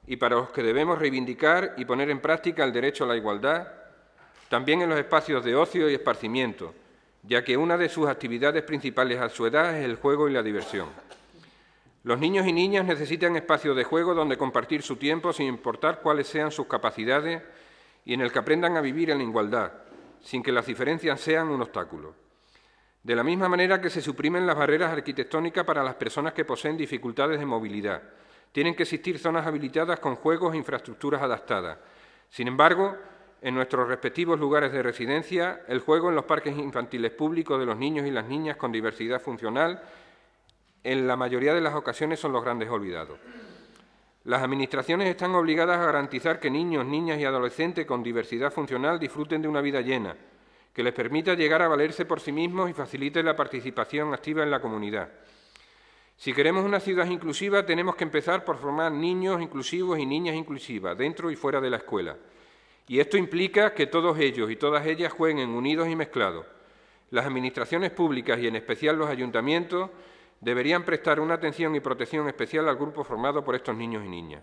y para los que debemos reivindicar y poner en práctica el derecho a la igualdad, también en los espacios de ocio y esparcimiento, ya que una de sus actividades principales a su edad es el juego y la diversión. Los niños y niñas necesitan espacios de juego donde compartir su tiempo sin importar cuáles sean sus capacidades y en el que aprendan a vivir en igualdad, sin que las diferencias sean un obstáculo. De la misma manera que se suprimen las barreras arquitectónicas para las personas que poseen dificultades de movilidad, tienen que existir zonas habilitadas con juegos e infraestructuras adaptadas. Sin embargo, en nuestros respectivos lugares de residencia, el juego en los parques infantiles públicos de los niños y las niñas con diversidad funcional en la mayoría de las ocasiones son los grandes olvidados. Las administraciones están obligadas a garantizar que niños, niñas y adolescentes con diversidad funcional disfruten de una vida llena, que les permita llegar a valerse por sí mismos y facilite la participación activa en la comunidad. Si queremos una ciudad inclusiva, tenemos que empezar por formar niños inclusivos y niñas inclusivas, dentro y fuera de la escuela. Y esto implica que todos ellos y todas ellas jueguen unidos y mezclados. Las administraciones públicas y en especial los ayuntamientos deberían prestar una atención y protección especial al grupo formado por estos niños y niñas.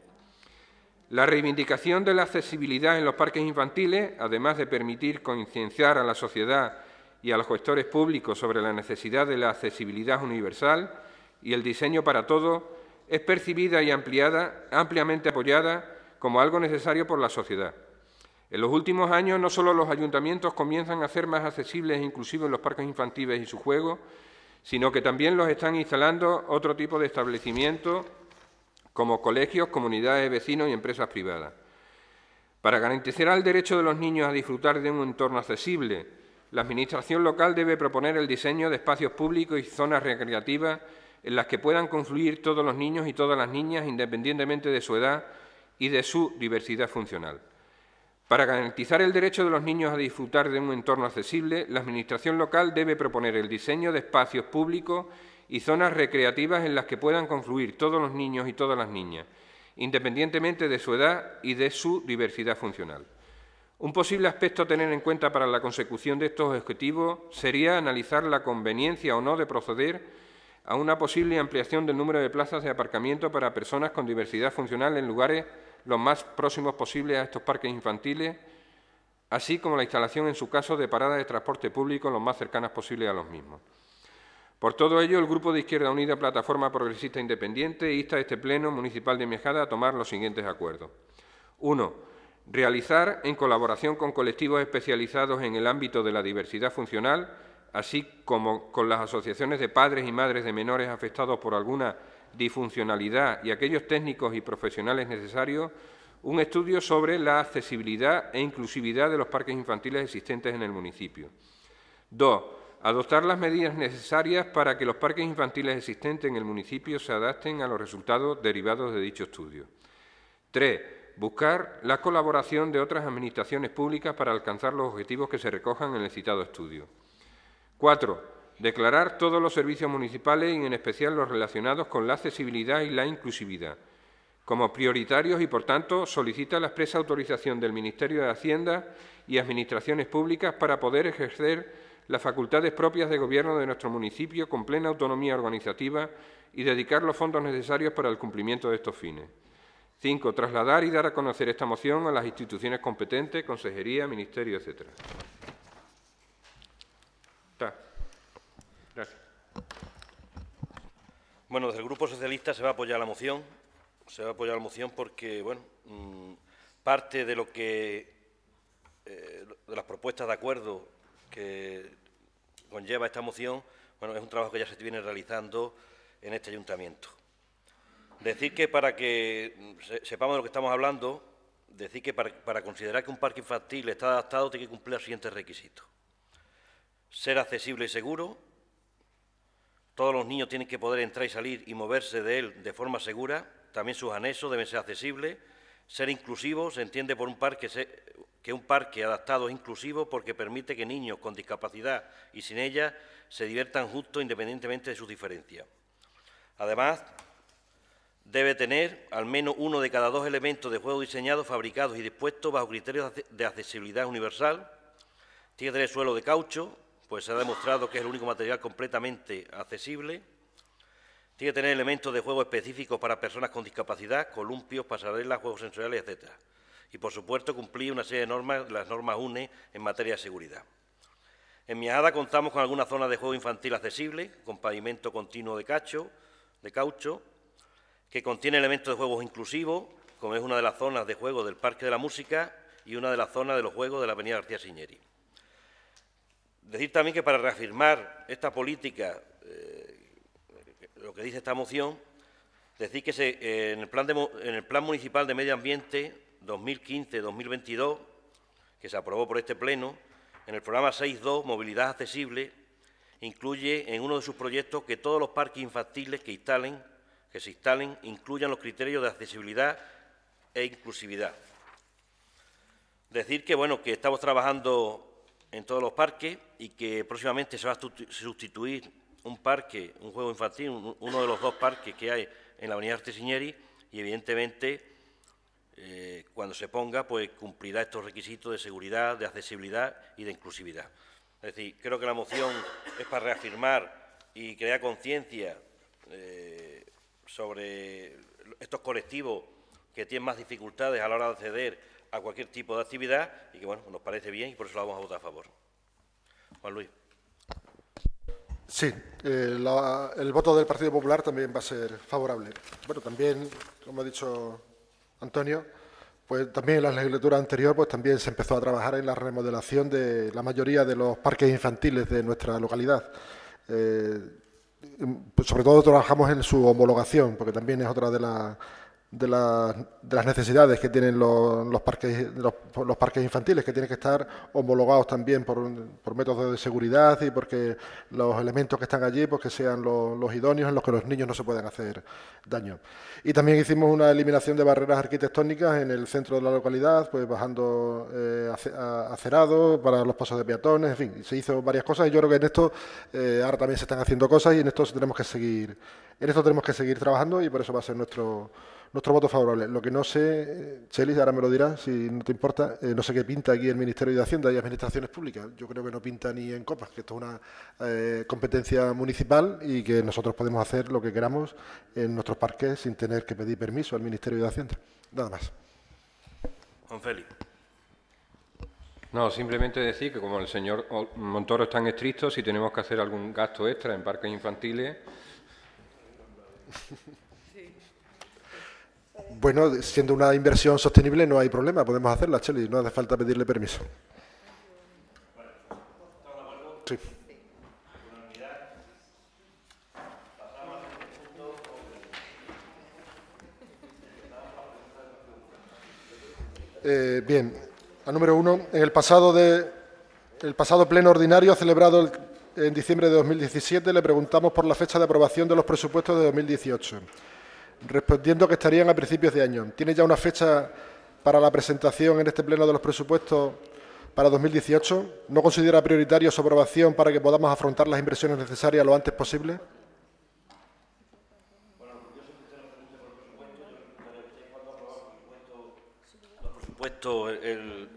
La reivindicación de la accesibilidad en los parques infantiles, además de permitir concienciar a la sociedad y a los gestores públicos sobre la necesidad de la accesibilidad universal y el diseño para todos, es percibida y ampliamente apoyada como algo necesario por la sociedad. En los últimos años, no solo los ayuntamientos comienzan a hacer más accesibles e inclusivos los parques infantiles y sus juegos, sino que también los están instalando otro tipo de establecimientos como colegios, comunidades de vecinos y empresas privadas. Para garantizar el derecho de los niños a disfrutar de un entorno accesible, la Administración local debe proponer el diseño de espacios públicos y zonas recreativas en las que puedan confluir todos los niños y todas las niñas, independientemente de su edad y de su diversidad funcional. Para garantizar el derecho de los niños a disfrutar de un entorno accesible, la Administración local debe proponer el diseño de espacios públicos y zonas recreativas en las que puedan confluir todos los niños y todas las niñas, independientemente de su edad y de su diversidad funcional. Un posible aspecto a tener en cuenta para la consecución de estos objetivos sería analizar la conveniencia o no de proceder a una posible ampliación del número de plazas de aparcamiento para personas con diversidad funcional en lugares los más próximos posibles a estos parques infantiles, así como la instalación, en su caso, de paradas de transporte público lo más cercanas posibles a los mismos. Por todo ello, el Grupo de Izquierda Unida Plataforma Progresista Independiente insta a este Pleno Municipal de Miajada a tomar los siguientes acuerdos. 1. Realizar, en colaboración con colectivos especializados en el ámbito de la diversidad funcional, así como con las asociaciones de padres y madres de menores afectados por alguna disfuncionalidad y aquellos técnicos y profesionales necesarios, un estudio sobre la accesibilidad e inclusividad de los parques infantiles existentes en el municipio. 2. Adoptar las medidas necesarias para que los parques infantiles existentes en el municipio se adapten a los resultados derivados de dicho estudio. 3. Buscar la colaboración de otras administraciones públicas para alcanzar los objetivos que se recojan en el citado estudio. 4. Declarar todos los servicios municipales y en especial los relacionados con la accesibilidad y la inclusividad como prioritarios y, por tanto, solicita la expresa autorización del Ministerio de Hacienda y Administraciones Públicas para poder ejercer las facultades propias de gobierno de nuestro municipio con plena autonomía organizativa y dedicar los fondos necesarios para el cumplimiento de estos fines. 5. Trasladar y dar a conocer esta moción a las instituciones competentes, consejería, ministerio, etc. Gracias. Bueno, desde el Grupo Socialista se va a apoyar la moción. Se va a apoyar la moción porque, bueno, parte de lo que de las propuestas de acuerdo que conlleva esta moción, bueno, es un trabajo que ya se viene realizando en este ayuntamiento. Decir que para que sepamos de lo que estamos hablando, decir que para considerar que un parque infantil está adaptado tiene que cumplir los siguientes requisitos. Ser accesible y seguro. Todos los niños tienen que poder entrar y salir y moverse de él de forma segura. También sus anexos deben ser accesibles. Ser inclusivo. Se entiende por un parque que un parque adaptado es inclusivo porque permite que niños con discapacidad y sin ella se diviertan juntos independientemente de sus diferencias. Además, debe tener al menos uno de cada 2 elementos de juego diseñados, fabricados y dispuestos bajo criterios de accesibilidad universal. Tiene que tener suelo de caucho, pues se ha demostrado que es el único material completamente accesible. Tiene que tener elementos de juego específicos para personas con discapacidad, columpios, pasarelas, juegos sensoriales, etc. Y, por supuesto, cumplir una serie de normas, las normas UNE, en materia de seguridad. En Miajada contamos con algunas zonas de juego infantil accesible, con pavimento continuo de caucho, que contiene elementos de juegos inclusivos, como es una de las zonas de juego del Parque de la Música y una de las zonas de los juegos de la Avenida García Siñeri. Decir también que para reafirmar esta política, lo que dice esta moción, decir que en el Plan Municipal de Medio Ambiente 2015-2022, que se aprobó por este Pleno, en el programa 6.2, Movilidad Accesible, incluye en uno de sus proyectos que todos los parques infantiles que se instalen incluyan los criterios de accesibilidad e inclusividad. Decir que, bueno, que estamos trabajando en todos los parques y que próximamente se va a sustituir un juego infantil, uno de los 2 parques que hay en la Avenida García Siñeri y, evidentemente, cuando se ponga, pues cumplirá estos requisitos de seguridad, de accesibilidad y de inclusividad. Es decir, creo que la moción es para reafirmar y crear conciencia sobre estos colectivos que tienen más dificultades a la hora de acceder a cualquier tipo de actividad y que, bueno, nos parece bien y por eso la vamos a votar a favor. Juan Luis. Sí, el voto del Partido Popular también va a ser favorable. Bueno, también, como ha dicho Antonio, pues también en la legislatura anterior pues también se empezó a trabajar en la remodelación de la mayoría de los parques infantiles de nuestra localidad. Pues sobre todo trabajamos en su homologación, porque también es otra de las necesidades que tienen los parques infantiles, que tienen que estar homologados también por métodos de seguridad y porque los elementos que están allí pues que sean los idóneos en los que los niños no se puedan hacer daño. Y también hicimos una eliminación de barreras arquitectónicas en el centro de la localidad, pues bajando acerado para los pasos de peatones, en fin, se hizo varias cosas y yo creo que en esto ahora también se están haciendo cosas y en esto tenemos que seguir trabajando y por eso va a ser nuestro voto favorable. Lo que no sé, Chelis, ahora me lo dirás, si no te importa, no sé qué pinta aquí el Ministerio de Hacienda y Administraciones Públicas. Yo creo que no pinta ni en copas, que esto es una competencia municipal y que nosotros podemos hacer lo que queramos en nuestros parques sin tener que pedir permiso al Ministerio de Hacienda. Nada más. Juan Félix. No, simplemente decir que como el señor Montoro es tan estricto, si tenemos que hacer algún gasto extra en parques infantiles... Bueno, siendo una inversión sostenible no hay problema, podemos hacerla, Cheli, no hace falta pedirle permiso. Sí. Bien, a número 1, en el pasado pleno ordinario celebrado en diciembre de 2017 le preguntamos por la fecha de aprobación de los presupuestos de 2018. Respondiendo que estarían a principios de año. ¿Tiene ya una fecha para la presentación en este pleno de los presupuestos para 2018? ¿No considera prioritario su aprobación para que podamos afrontar las inversiones necesarias lo antes posible? Los presupuestos, el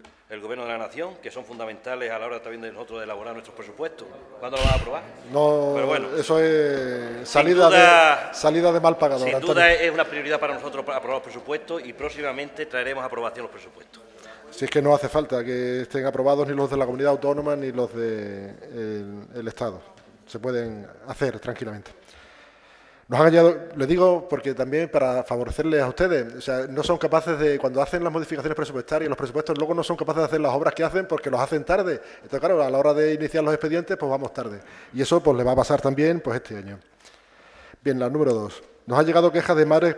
Gobierno de la Nación, que son fundamentales a la hora también de nosotros de elaborar nuestros presupuestos. ¿Cuándo lo van a aprobar? No, pero bueno, eso es salida de mal pagador. Sin duda es una prioridad para nosotros aprobar los presupuestos y próximamente traeremos a aprobación los presupuestos. Si es que no hace falta que estén aprobados ni los de la comunidad autónoma ni los del Estado. Se pueden hacer tranquilamente. Nos han hallado, le digo porque también para favorecerles a ustedes, o sea, no son capaces de, cuando hacen las modificaciones presupuestarias, los presupuestos luego no son capaces de hacer las obras que hacen porque los hacen tarde. Entonces, claro, a la hora de iniciar los expedientes, pues vamos tarde. Y eso pues le va a pasar también pues este año. Bien, la número 2. Nos ha llegado quejas de madres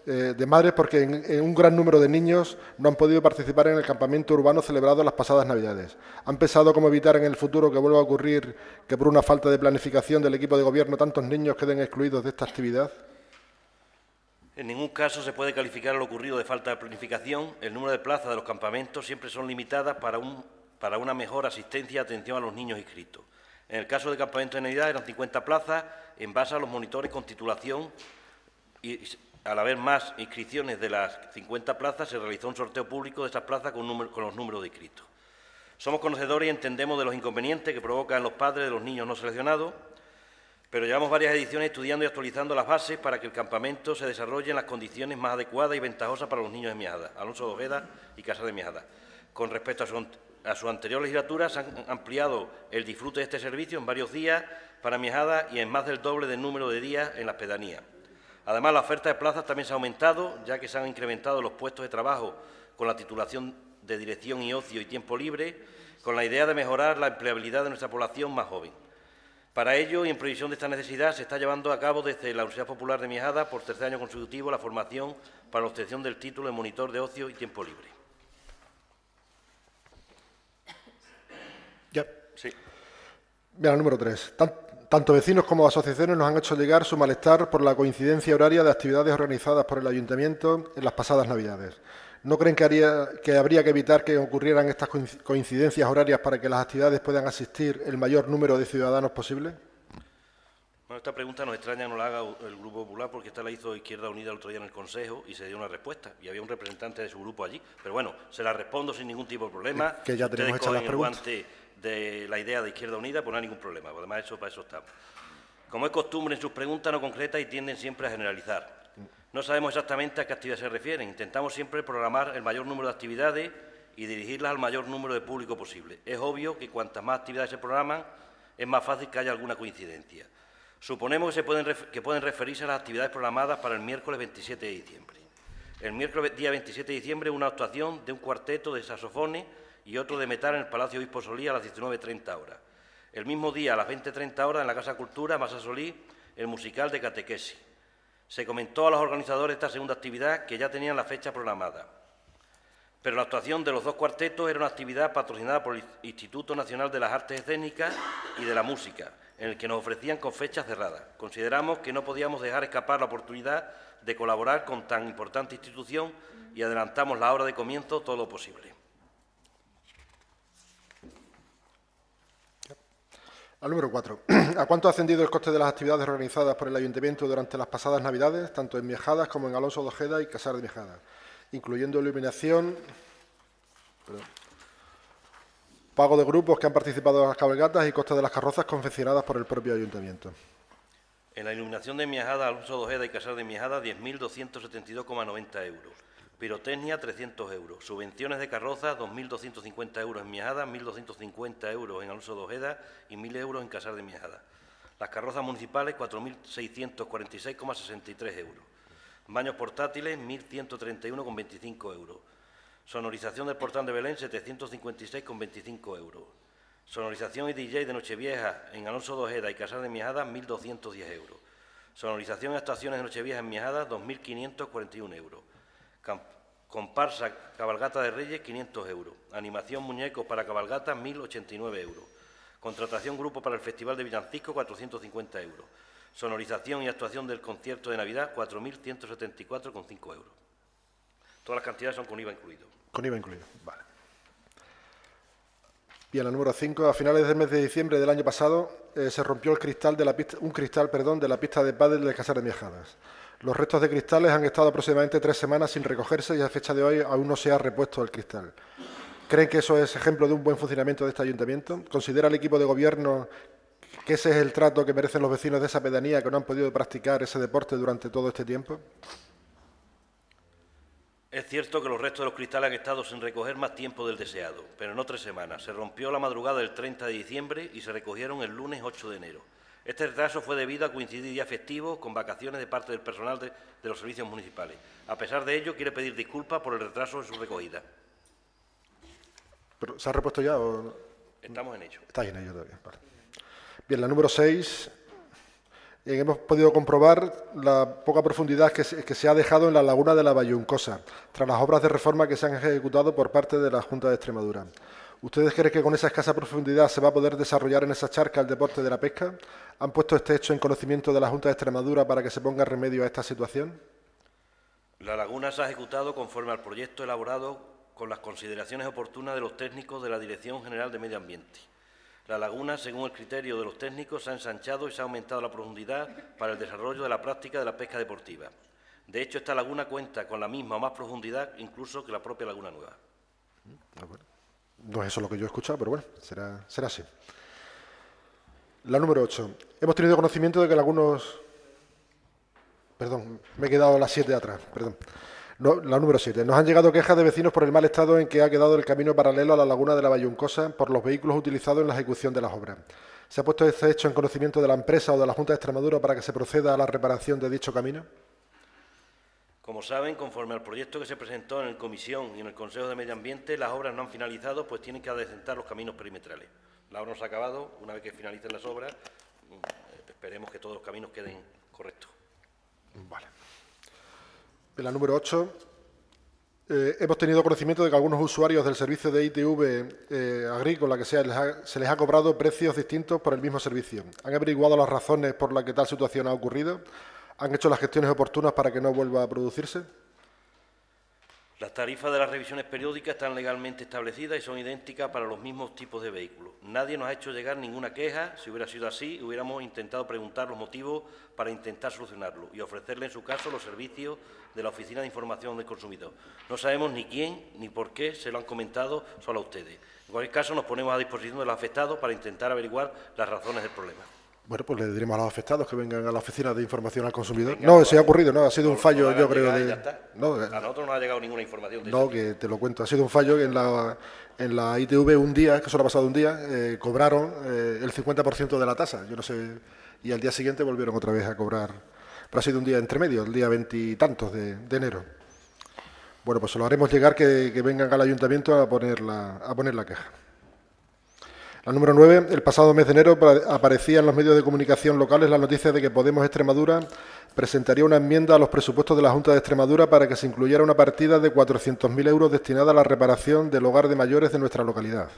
de madres porque en un gran número de niños no han podido participar en el campamento urbano celebrado las pasadas Navidades. ¿Han pensado cómo evitar en el futuro que vuelva a ocurrir que por una falta de planificación del equipo de gobierno tantos niños queden excluidos de esta actividad? En ningún caso se puede calificar lo ocurrido de falta de planificación. El número de plazas de los campamentos siempre son limitadas para una mejor asistencia y atención a los niños inscritos. En el caso del campamento de Navidad eran 50 plazas en base a los monitores con titulación y al haber más inscripciones de las 50 plazas se realizó un sorteo público de esas plazas con los números de inscritos. Somos conocedores y entendemos de los inconvenientes que provocan los padres de los niños no seleccionados, pero llevamos varias ediciones estudiando y actualizando las bases para que el campamento se desarrolle en las condiciones más adecuadas y ventajosas para los niños de Miajada, Alonso de Ojeda y Casar de Miajada. Con respecto a su anterior legislatura, se han ampliado el disfrute de este servicio en varios días para Miajada y en más del doble del número de días en las pedanías. Además, la oferta de plazas también se ha aumentado, ya que se han incrementado los puestos de trabajo con la titulación de dirección y ocio y tiempo libre, con la idea de mejorar la empleabilidad de nuestra población más joven. Para ello, y en previsión de esta necesidad, se está llevando a cabo desde la Universidad Popular de Miajada, por tercer año consecutivo, la formación para la obtención del título de monitor de ocio y tiempo libre. Ya. Sí. Bien, número 3. Tanto vecinos como asociaciones nos han hecho llegar su malestar por la coincidencia horaria de actividades organizadas por el Ayuntamiento en las pasadas Navidades. ¿No creen que habría que evitar que ocurrieran estas coincidencias horarias para que las actividades puedan asistir el mayor número de ciudadanos posible? Bueno, esta pregunta nos extraña, no la haga el Grupo Popular, porque esta la hizo Izquierda Unida el otro día en el Consejo y se dio una respuesta, y había un representante de su grupo allí. Pero bueno, se la respondo sin ningún tipo de problema. Que ya tenemos hechas las preguntas. Ustedes cogen el guante de la idea de Izquierda Unida, pues no hay ningún problema. Además, para eso estamos. Como es costumbre en sus preguntas no concretas y tienden siempre a generalizar. No sabemos exactamente a qué actividades se refieren. Intentamos siempre programar el mayor número de actividades y dirigirlas al mayor número de público posible. Es obvio que cuantas más actividades se programan, es más fácil que haya alguna coincidencia. Suponemos que pueden referirse a las actividades programadas para el miércoles 27 de diciembre. El miércoles día 27 de diciembre, una actuación de un cuarteto de saxofones y otro de metal en el Palacio Obispo Solí a las 19:30 horas. El mismo día, a las 20:30 horas, en la Casa Cultura, Masa Solí, el musical de catequesis. Se comentó a los organizadores de esta segunda actividad que ya tenían la fecha programada. Pero la actuación de los dos cuartetos era una actividad patrocinada por el Instituto Nacional de las Artes Escénicas y de la Música, en el que nos ofrecían con fechas cerradas. Consideramos que no podíamos dejar escapar la oportunidad de colaborar con tan importante institución y adelantamos la hora de comienzo todo lo posible. Al número 4. ¿A cuánto ha ascendido el coste de las actividades organizadas por el Ayuntamiento durante las pasadas Navidades, tanto en Miajadas como en Alonso de Ojeda y Casar de Miajadas, incluyendo iluminación, pago de grupos que han participado en las cabalgatas y costes de las carrozas confeccionadas por el propio Ayuntamiento? En la iluminación de Miajada, Alonso de Ojeda y Casar de Miajada, 10.272,90 euros. Pirotecnia, 300 euros. Subvenciones de carroza, 2.250 euros en Miajada, 1.250 euros en Alonso de Ojeda y 1.000 euros en Casar de Miajada. Las carrozas municipales, 4.646,63 euros. Baños portátiles, 1.131,25 euros. Sonorización del portal de Belén, 756,25 euros. Sonorización y DJ de Nochevieja en Alonso de Ojeda y Casar de Miajada, 1.210 euros. Sonorización y actuaciones de Nochevieja en Miajada, 2.541 euros. Comparsa cabalgata de Reyes, 500 euros. Animación muñecos para cabalgata, 1.089 euros. Contratación grupo para el Festival de Villancico, 450 euros. Sonorización y actuación del concierto de Navidad, 4.174,5 euros. Todas las cantidades son con IVA incluido. Con IVA incluido, vale. Bien, la número 5. A finales del mes de diciembre del año pasado se rompió un cristal de la pista de pádel de Casar de Miajadas. Los restos de cristales han estado aproximadamente 3 semanas sin recogerse y a fecha de hoy aún no se ha repuesto el cristal. ¿Creen que eso es ejemplo de un buen funcionamiento de este ayuntamiento? ¿Considera el equipo de gobierno que ese es el trato que merecen los vecinos de esa pedanía que no han podido practicar ese deporte durante todo este tiempo? Es cierto que los restos de los cristales han estado sin recoger más tiempo del deseado, pero no 3 semanas. Se rompió la madrugada del 30 de diciembre y se recogieron el lunes 8 de enero. Este retraso fue debido a coincidir días festivos con vacaciones de parte del personal de los servicios municipales. A pesar de ello, quiere pedir disculpas por el retraso en su recogida. ¿Pero se ha repuesto ya o...? Estamos en ello. Estáis en ello todavía, vale. Bien, la número 6. Hemos podido comprobar la poca profundidad que se ha dejado en la laguna de la Bayuncosa, tras las obras de reforma que se han ejecutado por parte de la Junta de Extremadura. ¿Ustedes creen que con esa escasa profundidad se va a poder desarrollar en esa charca el deporte de la pesca? ¿Han puesto este hecho en conocimiento de la Junta de Extremadura para que se ponga remedio a esta situación? La laguna se ha ejecutado conforme al proyecto elaborado con las consideraciones oportunas de los técnicos de la Dirección General de Medio Ambiente. La laguna, según el criterio de los técnicos, se ha ensanchado y se ha aumentado la profundidad para el desarrollo de la práctica de la pesca deportiva. De hecho, esta laguna cuenta con la misma o más profundidad incluso que la propia Laguna Nueva. No es eso lo que yo he escuchado, pero bueno, será así. La número 8. Hemos tenido conocimiento de que algunos... Perdón, me he quedado la 7 atrás, perdón. No, la número 7. Nos han llegado quejas de vecinos por el mal estado en que ha quedado el camino paralelo a la laguna de la Bayuncosa por los vehículos utilizados en la ejecución de las obras. ¿Se ha puesto este hecho en conocimiento de la empresa o de la Junta de Extremadura para que se proceda a la reparación de dicho camino? Como saben, conforme al proyecto que se presentó en la Comisión y en el Consejo de Medio Ambiente, las obras no han finalizado, pues tienen que adecentar los caminos perimetrales. La obra no se ha acabado. Una vez que finalicen las obras, esperemos que todos los caminos queden correctos. Vale. En la número 8, hemos tenido conocimiento de que algunos usuarios del servicio de ITV agrícola que sea, se les ha cobrado precios distintos por el mismo servicio. ¿Han averiguado las razones por las que tal situación ha ocurrido? ¿Han hecho las gestiones oportunas para que no vuelva a producirse? Las tarifas de las revisiones periódicas están legalmente establecidas y son idénticas para los mismos tipos de vehículos. Nadie nos ha hecho llegar ninguna queja. Si hubiera sido así, hubiéramos intentado preguntar los motivos para intentar solucionarlo y ofrecerle, en su caso, los servicios de la Oficina de Información del Consumidor. No sabemos ni quién ni por qué se lo han comentado solo a ustedes. En cualquier caso, nos ponemos a disposición de los afectados para intentar averiguar las razones del problema. Bueno, pues le diremos a los afectados que vengan a la Oficina de Información al Consumidor. Venga, no, se ha ocurrido, no, ha sido un fallo, yo creo. No, a nosotros no ha llegado ninguna información de eso. No, que te lo cuento, ha sido un fallo que en la ITV un día, que solo ha pasado un día, cobraron el 50% de la tasa, yo no sé, y al día siguiente volvieron otra vez a cobrar, pero ha sido un día entre medio, el día 20 y tantos de enero. Bueno, pues se lo haremos llegar que vengan al Ayuntamiento a poner la queja. La número 9, el pasado mes de enero aparecía en los medios de comunicación locales la noticia de que Podemos Extremadura presentaría una enmienda a los presupuestos de la Junta de Extremadura para que se incluyera una partida de 400.000 euros destinada a la reparación del hogar de mayores de nuestra localidad.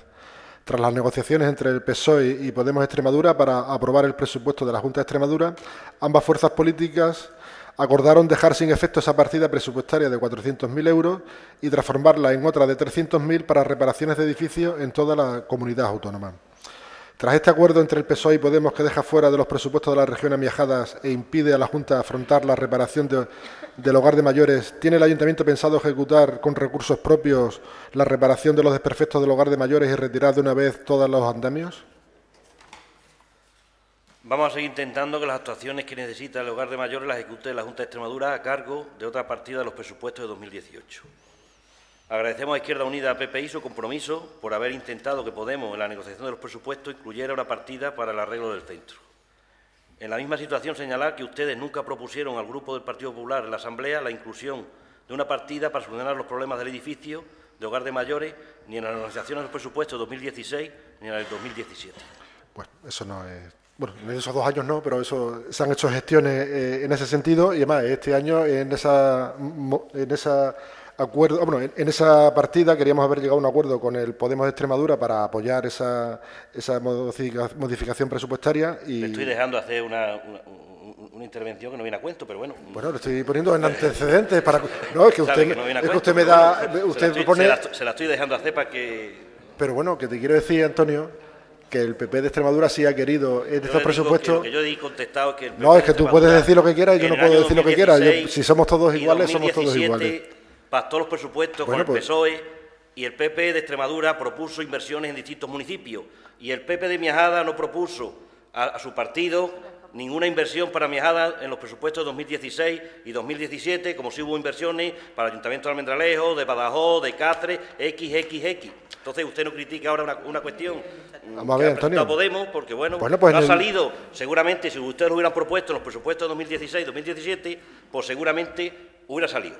Tras las negociaciones entre el PSOE y Podemos Extremadura para aprobar el presupuesto de la Junta de Extremadura, ambas fuerzas políticas acordaron dejar sin efecto esa partida presupuestaria de 400.000 euros y transformarla en otra de 300.000 para reparaciones de edificios en toda la comunidad autónoma. Tras este acuerdo entre el PSOE y Podemos, que deja fuera de los presupuestos de la región amiajadas e impide a la Junta afrontar la reparación del hogar de mayores, ¿tiene el Ayuntamiento pensado ejecutar con recursos propios la reparación de los desperfectos del hogar de mayores y retirar de una vez todos los andamios? Vamos a seguir intentando que las actuaciones que necesita el hogar de mayores las ejecute la Junta de Extremadura a cargo de otra partida de los presupuestos de 2018. Agradecemos a Izquierda Unida, a PPI, su compromiso por haber intentado que Podemos, en la negociación de los presupuestos, incluyera una partida para el arreglo del centro. En la misma situación, señalar que ustedes nunca propusieron al Grupo del Partido Popular en la Asamblea la inclusión de una partida para solucionar los problemas del edificio de hogar de mayores, ni en las negociaciones de los presupuestos de 2016 ni en el 2017. Bueno, eso no es... Bueno, en esos 2 años no, pero se han hecho gestiones en ese sentido y además este año en esa partida queríamos haber llegado a un acuerdo con el Podemos de Extremadura para apoyar esa modificación presupuestaria. Y le estoy dejando hacer una intervención que no viene a cuento, pero bueno. Bueno, le estoy poniendo en antecedentes para... No, es que usted me da... Se la estoy dejando hacer para que... Pero bueno, que te quiero decir, Antonio, que el PP de Extremadura sí ha querido en estos presupuestos... Lo que yo he contestado que el PP no, es que tú puedes decir lo que quieras y yo no puedo decir lo que quiera. Si somos todos iguales, somos todos iguales. Pactó los presupuestos con el PSOE y el PP de Extremadura propuso inversiones en distintos municipios. Y el PP de Miajada no propuso a su partido ninguna inversión para Miajada en los presupuestos de 2016 y 2017, como si hubo inversiones para el Ayuntamiento de Almendralejo, de Badajoz, de Cáceres, XXX. Entonces, usted no critica ahora una cuestión Vamos a ver, Antonio. Podemos, porque bueno pues no ha salido, seguramente, si ustedes lo hubieran propuesto en los presupuestos de 2016 2017, pues seguramente hubiera salido.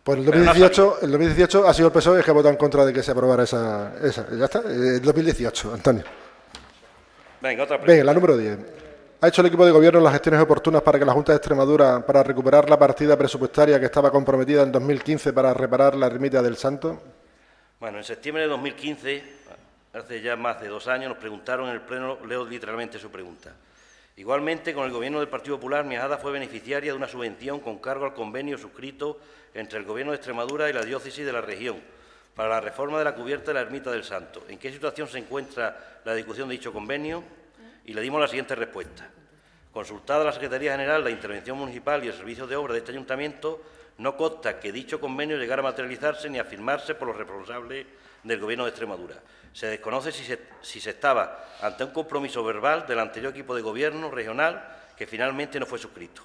Pues el 2018 ha sido el PSOE que ha votado en contra de que se aprobara esa. Ya está, el 2018, Antonio. Venga, otra pregunta. Venga, la número 10. ¿Ha hecho el equipo de gobierno las gestiones oportunas para que la Junta de Extremadura, para recuperar la partida presupuestaria que estaba comprometida en 2015 para reparar la ermita del Santo? Bueno, en septiembre de 2015, hace ya más de 2 años, nos preguntaron en el Pleno, leo literalmente su pregunta. Igualmente, con el Gobierno del Partido Popular, Miajada fue beneficiaria de una subvención con cargo al convenio suscrito entre el Gobierno de Extremadura y la diócesis de la región para la reforma de la cubierta de la ermita del Santo. ¿En qué situación se encuentra la ejecución de dicho convenio? Y le dimos la siguiente respuesta. Consultada la Secretaría General, la Intervención Municipal y el Servicio de Obra de este Ayuntamiento, no consta que dicho convenio llegara a materializarse ni a firmarse por los responsables del Gobierno de Extremadura. Se desconoce si se estaba ante un compromiso verbal del anterior equipo de Gobierno regional que finalmente no fue suscrito.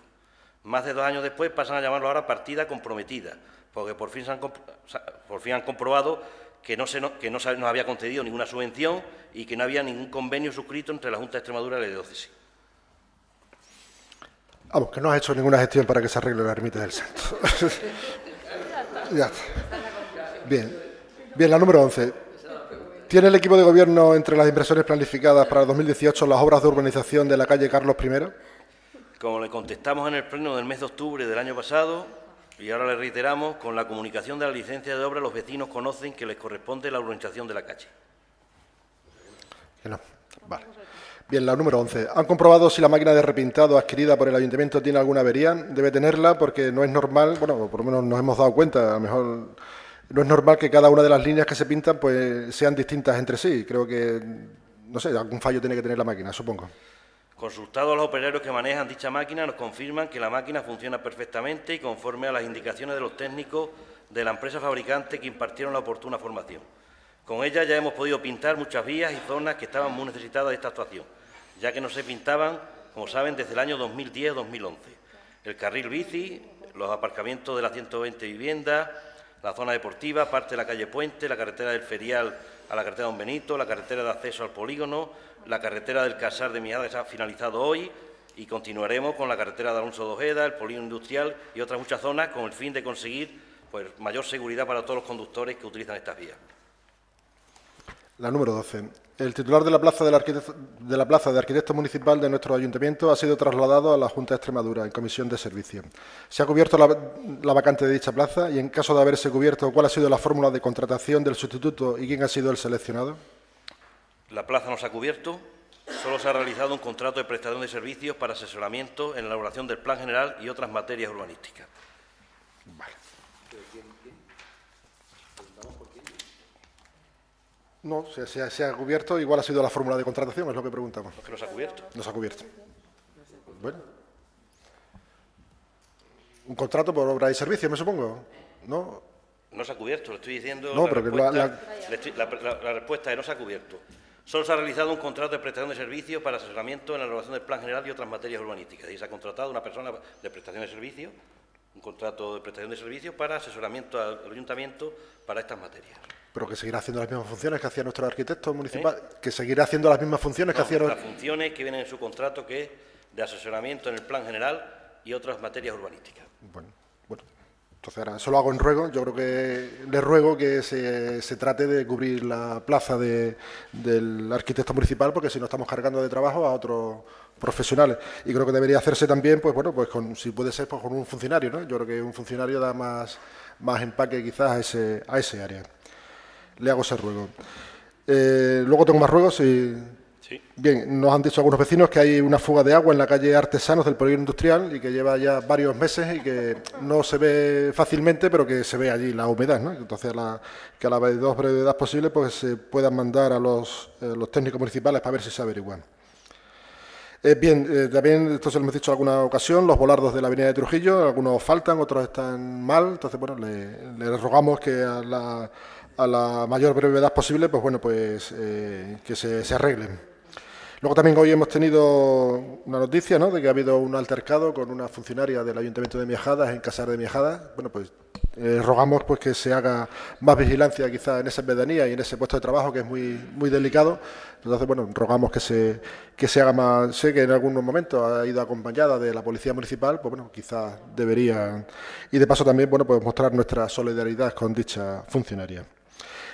Más de 2 años después pasan a llamarlo ahora partida comprometida, porque por fin han comprobado que no se nos había concedido ninguna subvención y que no había ningún convenio suscrito entre la Junta de Extremadura y la diócesis. Vamos, que no has hecho ninguna gestión para que se arregle la ermita del Santo. Ya está. Bien, la número 11. ¿Tiene el equipo de gobierno entre las inversiones planificadas para el 2018 las obras de urbanización de la calle Carlos I? Como le contestamos en el pleno del mes de octubre del año pasado, y ahora le reiteramos, con la comunicación de la licencia de obra los vecinos conocen que les corresponde la urbanización de la calle. Que no, vale. Bien, la número 11. ¿Han comprobado si la máquina de repintado adquirida por el Ayuntamiento tiene alguna avería? Debe tenerla porque no es normal, bueno, por lo menos nos hemos dado cuenta, a lo mejor no es normal que cada una de las líneas que se pintan pues sean distintas entre sí. Creo que, no sé, algún fallo tiene que tener la máquina, supongo. Consultados a los operarios que manejan dicha máquina, nos confirman que la máquina funciona perfectamente y conforme a las indicaciones de los técnicos de la empresa fabricante que impartieron la oportuna formación. Con ella ya hemos podido pintar muchas vías y zonas que estaban muy necesitadas de esta actuación, ya que no se pintaban, como saben, desde el año 2010-2011. El carril bici, los aparcamientos de las 120 viviendas, la zona deportiva, parte de la calle Puente, la carretera del Ferial a la carretera Don Benito, la carretera de acceso al polígono, la carretera del Casar de Miajada, que se ha finalizado hoy, y continuaremos con la carretera de Alonso de Ojeda, el polígono industrial y otras muchas zonas con el fin de conseguir pues, mayor seguridad para todos los conductores que utilizan estas vías. La número 12. El titular de la plaza de arquitecto municipal de nuestro ayuntamiento ha sido trasladado a la Junta de Extremadura en comisión de servicio. ¿Se ha cubierto la vacante de dicha plaza? Y en caso de haberse cubierto, ¿cuál ha sido la fórmula de contratación del sustituto y quién ha sido el seleccionado? La plaza no se ha cubierto. Solo se ha realizado un contrato de prestación de servicios para asesoramiento en la elaboración del Plan General y otras materias urbanísticas. Vale. No, se ha cubierto, igual ha sido la fórmula de contratación, es lo que preguntamos. ¿Es que no se ha cubierto? No se ha cubierto. Bueno. Un contrato por obra y servicio, me supongo, ¿no? No se ha cubierto, le estoy diciendo... No, pero la respuesta es no se ha cubierto. Solo se ha realizado un contrato de prestación de servicios para asesoramiento en la elaboración del Plan General y otras materias urbanísticas. Y se ha contratado una persona de prestación de servicios, un contrato de prestación de servicios para asesoramiento al Ayuntamiento para estas materias. Pero que seguirá haciendo las mismas funciones que hacía nuestro arquitecto municipal. Que seguirá haciendo las mismas funciones que hacía... Las funciones que vienen en su contrato, que es de asesoramiento en el Plan General y otras materias urbanísticas. Bueno. Entonces ahora solo hago en ruego. Yo creo que le ruego que se trate de cubrir la plaza del arquitecto municipal, porque si no estamos cargando de trabajo a otros profesionales. Y creo que debería hacerse también, pues bueno, pues si puede ser, pues con un funcionario, ¿no? Yo creo que un funcionario da más empaque quizás a ese área. Le hago ese ruego. Luego tengo más ruegos y... Sí. Bien, nos han dicho algunos vecinos que hay una fuga de agua en la calle Artesanos del polígono industrial y que lleva ya varios meses y que no se ve fácilmente, pero que se ve allí la humedad, ¿no? Entonces, que a la brevedad posible pues se puedan mandar a los técnicos municipales para ver si se averiguan. Bien, también, esto se lo hemos dicho en alguna ocasión, los volardos de la avenida de Trujillo, algunos faltan, otros están mal, entonces, bueno, le rogamos que a la mayor brevedad posible, pues bueno, pues que se arreglen. Luego también hoy hemos tenido una noticia, ¿no?, de que ha habido un altercado con una funcionaria del Ayuntamiento de Miajadas en Casar de Miajadas. Bueno, pues rogamos pues que se haga más vigilancia quizá en esa pedanía y en ese puesto de trabajo que es muy delicado. Entonces, bueno, rogamos que se haga más. Sé que en algunos momentos ha ido acompañada de la Policía Municipal, pues bueno, quizás debería. Y de paso también, bueno, pues mostrar nuestra solidaridad con dicha funcionaria.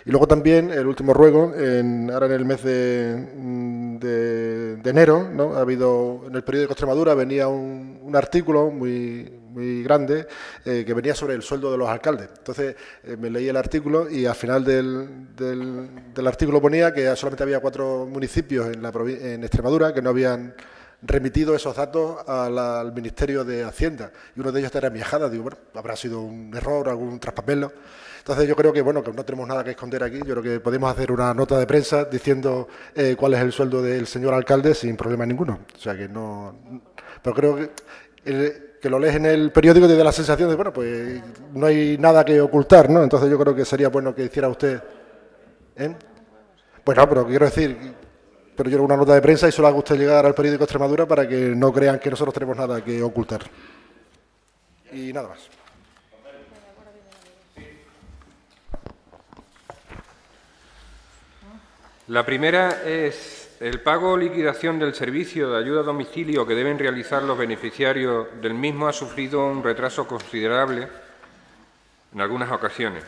Y luego también, el último ruego, ahora en el mes de enero, ¿no? Ha habido, en el periódico Extremadura venía un artículo muy grande que venía sobre el sueldo de los alcaldes. Entonces, me leí el artículo y al final del artículo ponía que solamente había 4 municipios en Extremadura que no habían remitido esos datos al Ministerio de Hacienda. Y uno de ellos era Miajada. Digo, bueno, habrá sido un error, algún traspapelo. Entonces yo creo que, bueno, que no tenemos nada que esconder aquí. Yo creo que podemos hacer una nota de prensa diciendo cuál es el sueldo del señor alcalde sin problema ninguno. O sea que no... Pero creo que lo lees en el periódico y te da la sensación de, bueno, pues no hay nada que ocultar, ¿no? Entonces yo creo que sería bueno que hiciera usted... Bueno, pero quiero decir... Pero yo hago una nota de prensa y solo haga usted llegar al periódico Extremadura para que no crean que nosotros tenemos nada que ocultar. Y nada más. La primera es el pago o liquidación del servicio de ayuda a domicilio que deben realizar los beneficiarios del mismo ha sufrido un retraso considerable en algunas ocasiones.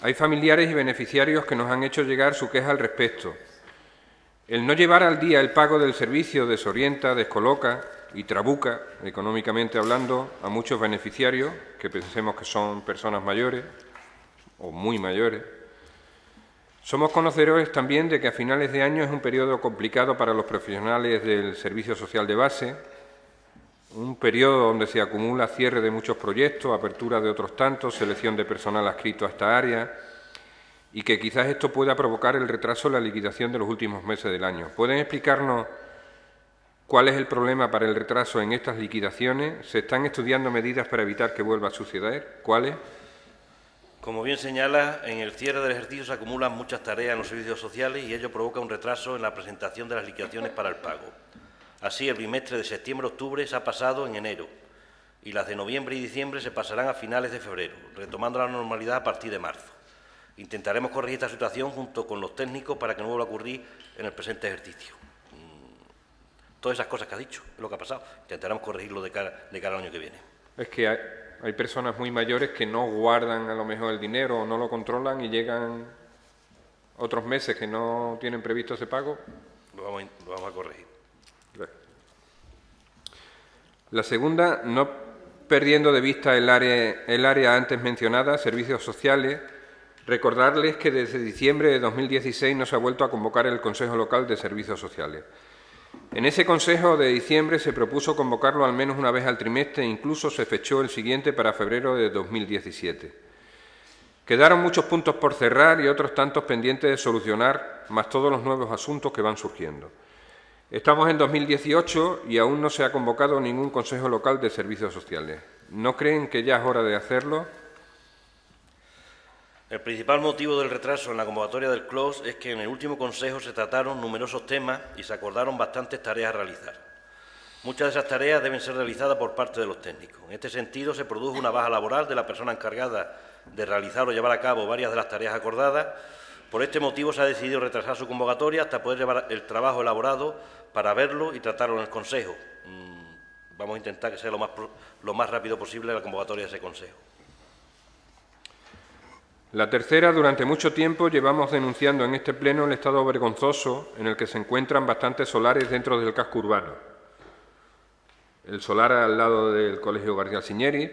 Hay familiares y beneficiarios que nos han hecho llegar su queja al respecto. El no llevar al día el pago del servicio desorienta, descoloca y trabuca, económicamente hablando, a muchos beneficiarios, que pensemos que son personas mayores o muy mayores. Somos conocedores también de que a finales de año es un periodo complicado para los profesionales del servicio social de base, un periodo donde se acumula cierre de muchos proyectos, apertura de otros tantos, selección de personal adscrito a esta área, y que quizás esto pueda provocar el retraso en la liquidación de los últimos meses del año. ¿Pueden explicarnos cuál es el problema para el retraso en estas liquidaciones? ¿Se están estudiando medidas para evitar que vuelva a suceder? ¿Cuáles? Como bien señala, en el cierre del ejercicio se acumulan muchas tareas en los servicios sociales y ello provoca un retraso en la presentación de las liquidaciones para el pago. Así, el bimestre de septiembre-octubre se ha pasado en enero y las de noviembre y diciembre se pasarán a finales de febrero, retomando la normalidad a partir de marzo. Intentaremos corregir esta situación junto con los técnicos para que no vuelva a ocurrir en el presente ejercicio. Todas esas cosas que ha dicho es lo que ha pasado. Intentaremos corregirlo de cara al año que viene. Es que hay personas muy mayores que no guardan a lo mejor el dinero o no lo controlan y llegan otros meses que no tienen previsto ese pago. Lo vamos a corregir. La segunda, no perdiendo de vista el área antes mencionada, servicios sociales, recordarles que desde diciembre de 2016 no se ha vuelto a convocar el Consejo Local de Servicios Sociales. En ese Consejo de diciembre se propuso convocarlo al menos una vez al trimestre e incluso se fechó el siguiente para febrero de 2017. Quedaron muchos puntos por cerrar y otros tantos pendientes de solucionar, más todos los nuevos asuntos que van surgiendo. Estamos en 2018 y aún no se ha convocado ningún Consejo Local de Servicios Sociales. ¿No creen que ya es hora de hacerlo? El principal motivo del retraso en la convocatoria del CLOS es que en el último Consejo se trataron numerosos temas y se acordaron bastantes tareas a realizar. Muchas de esas tareas deben ser realizadas por parte de los técnicos. En este sentido, se produjo una baja laboral de la persona encargada de realizar o llevar a cabo varias de las tareas acordadas. Por este motivo, se ha decidido retrasar su convocatoria hasta poder llevar el trabajo elaborado para verlo y tratarlo en el Consejo. Vamos a intentar que sea lo más rápido posible la convocatoria de ese Consejo. La tercera, durante mucho tiempo llevamos denunciando en este pleno el estado vergonzoso en el que se encuentran bastantes solares dentro del casco urbano. El solar al lado del Colegio García Siñeri,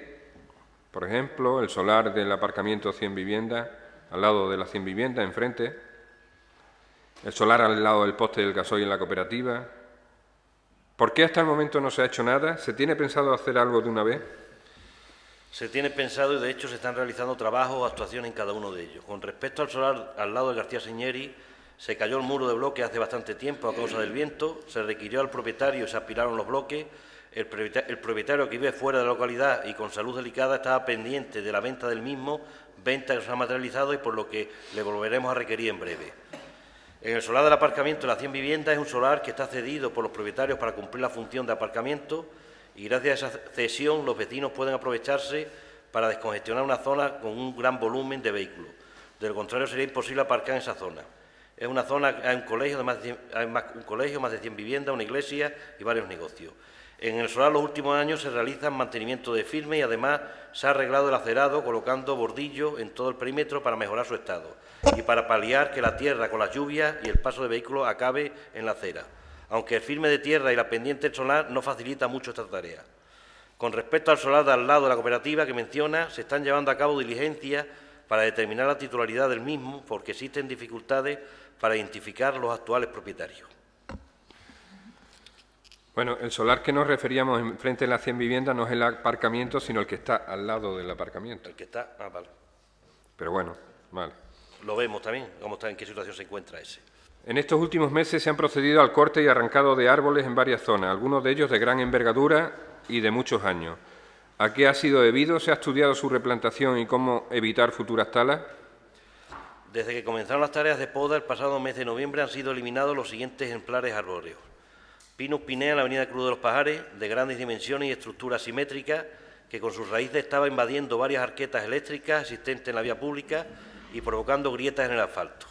por ejemplo, el solar del aparcamiento 100 viviendas, al lado de las 100 viviendas, enfrente, el solar al lado del poste del gasoil en la cooperativa. ¿Por qué hasta el momento no se ha hecho nada? ¿Se tiene pensado hacer algo de una vez? Se tiene pensado y, de hecho, se están realizando trabajos o actuaciones en cada uno de ellos. Con respecto al solar al lado de García Siñeri, se cayó el muro de bloque hace bastante tiempo a causa del viento, se requirió al propietario y se aspiraron los bloques. El propietario, que vive fuera de la localidad y con salud delicada, estaba pendiente de la venta del mismo, venta que se ha materializado y por lo que le volveremos a requerir en breve. En el solar del aparcamiento de las 100 viviendas es un solar que está cedido por los propietarios para cumplir la función de aparcamiento y gracias a esa cesión los vecinos pueden aprovecharse para descongestionar una zona con un gran volumen de vehículos. De lo contrario, sería imposible aparcar en esa zona. Es una zona, hay un colegio, más de 100 viviendas, una iglesia y varios negocios. En el solar los últimos años se realizan mantenimiento de firme y además se ha arreglado el acerado colocando bordillos en todo el perímetro para mejorar su estado y para paliar que la tierra con las lluvias y el paso de vehículos acabe en la acera, aunque el firme de tierra y la pendiente del solar no facilita mucho esta tarea. Con respecto al solar de al lado de la cooperativa que menciona, se están llevando a cabo diligencias para determinar la titularidad del mismo porque existen dificultades para identificar los actuales propietarios. Bueno, el solar que nos referíamos enfrente de las 100 viviendas no es el aparcamiento, sino el que está al lado del aparcamiento. El que está, vale. Pero bueno, vale. Lo vemos también, cómo está, en qué situación se encuentra ese. En estos últimos meses se han procedido al corte y arrancado de árboles en varias zonas, algunos de ellos de gran envergadura y de muchos años. ¿A qué ha sido debido? ¿Se ha estudiado su replantación y cómo evitar futuras talas? Desde que comenzaron las tareas de poda el pasado mes de noviembre han sido eliminados los siguientes ejemplares arbóreos. Pinus pinea en la avenida Cruz de los Pajares, de grandes dimensiones y estructura simétrica, que con sus raíces estaba invadiendo varias arquetas eléctricas existentes en la vía pública y provocando grietas en el asfalto.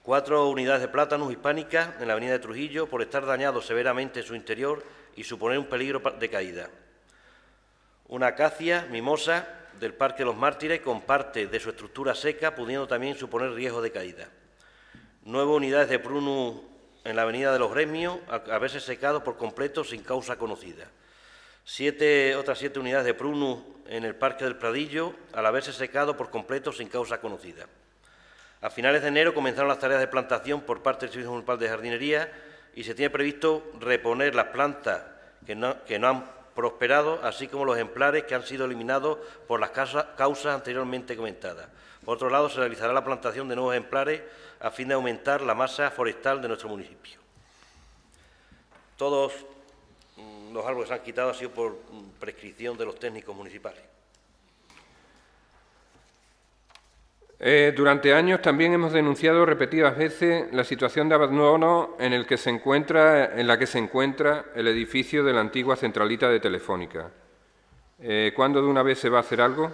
4 unidades de plátanos hispánicas en la avenida de Trujillo por estar dañados severamente en su interior y suponer un peligro de caída. Una acacia mimosa del Parque de los Mártires con parte de su estructura seca, pudiendo también suponer riesgo de caída. 9 unidades de prunus en la avenida de los Gremios, al haberse secado por completo sin causa conocida. Otras 7 unidades de prunus en el Parque del Pradillo, al haberse secado por completo sin causa conocida. A finales de enero comenzaron las tareas de plantación por parte del Servicio Municipal de Jardinería y se tiene previsto reponer las plantas que no han prosperado, así como los ejemplares que han sido eliminados por las causas anteriormente comentadas. Por otro lado, se realizará la plantación de nuevos ejemplares a fin de aumentar la masa forestal de nuestro municipio. Todos los árboles que se han quitado han sido por prescripción de los técnicos municipales. Durante años también hemos denunciado repetidas veces la situación de abandono en la que se encuentra el edificio de la antigua centralita de Telefónica. ¿Cuándo de una vez se va a hacer algo?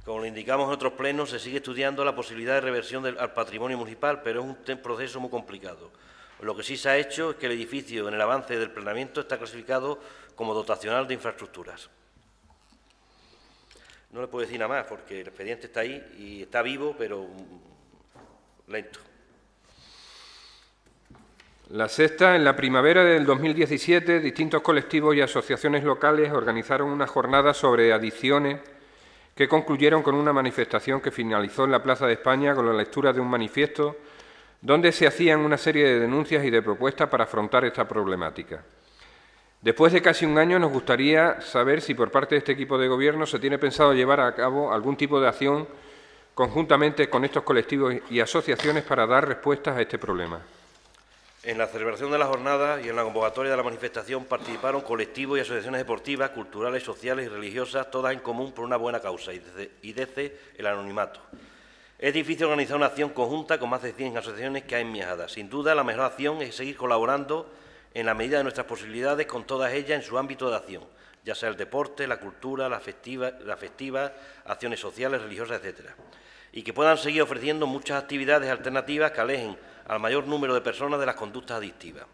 Como lo indicamos en otros plenos, se sigue estudiando la posibilidad de reversión al patrimonio municipal, pero es un proceso muy complicado. Lo que sí se ha hecho es que el edificio, en el avance del planeamiento, está clasificado como dotacional de infraestructuras. No le puedo decir nada más, porque el expediente está ahí y está vivo, pero lento. La sexta, en la primavera del 2017, distintos colectivos y asociaciones locales organizaron una jornada sobre adicciones que concluyeron con una manifestación que finalizó en la Plaza de España con la lectura de un manifiesto donde se hacían una serie de denuncias y de propuestas para afrontar esta problemática. Después de casi un año, nos gustaría saber si por parte de este equipo de gobierno se tiene pensado llevar a cabo algún tipo de acción conjuntamente con estos colectivos y asociaciones para dar respuestas a este problema. En la celebración de la jornada y en la convocatoria de la manifestación participaron colectivos y asociaciones deportivas, culturales, sociales y religiosas, todas en común por una buena causa y desde el anonimato. Es difícil organizar una acción conjunta con más de 100 asociaciones que hay en Miajada. Sin duda, la mejor acción es seguir colaborando en la medida de nuestras posibilidades con todas ellas en su ámbito de acción, ya sea el deporte, la cultura, la festiva, acciones sociales, religiosas, etc. Y que puedan seguir ofreciendo muchas actividades alternativas que alejen al mayor número de personas de las conductas adictivas.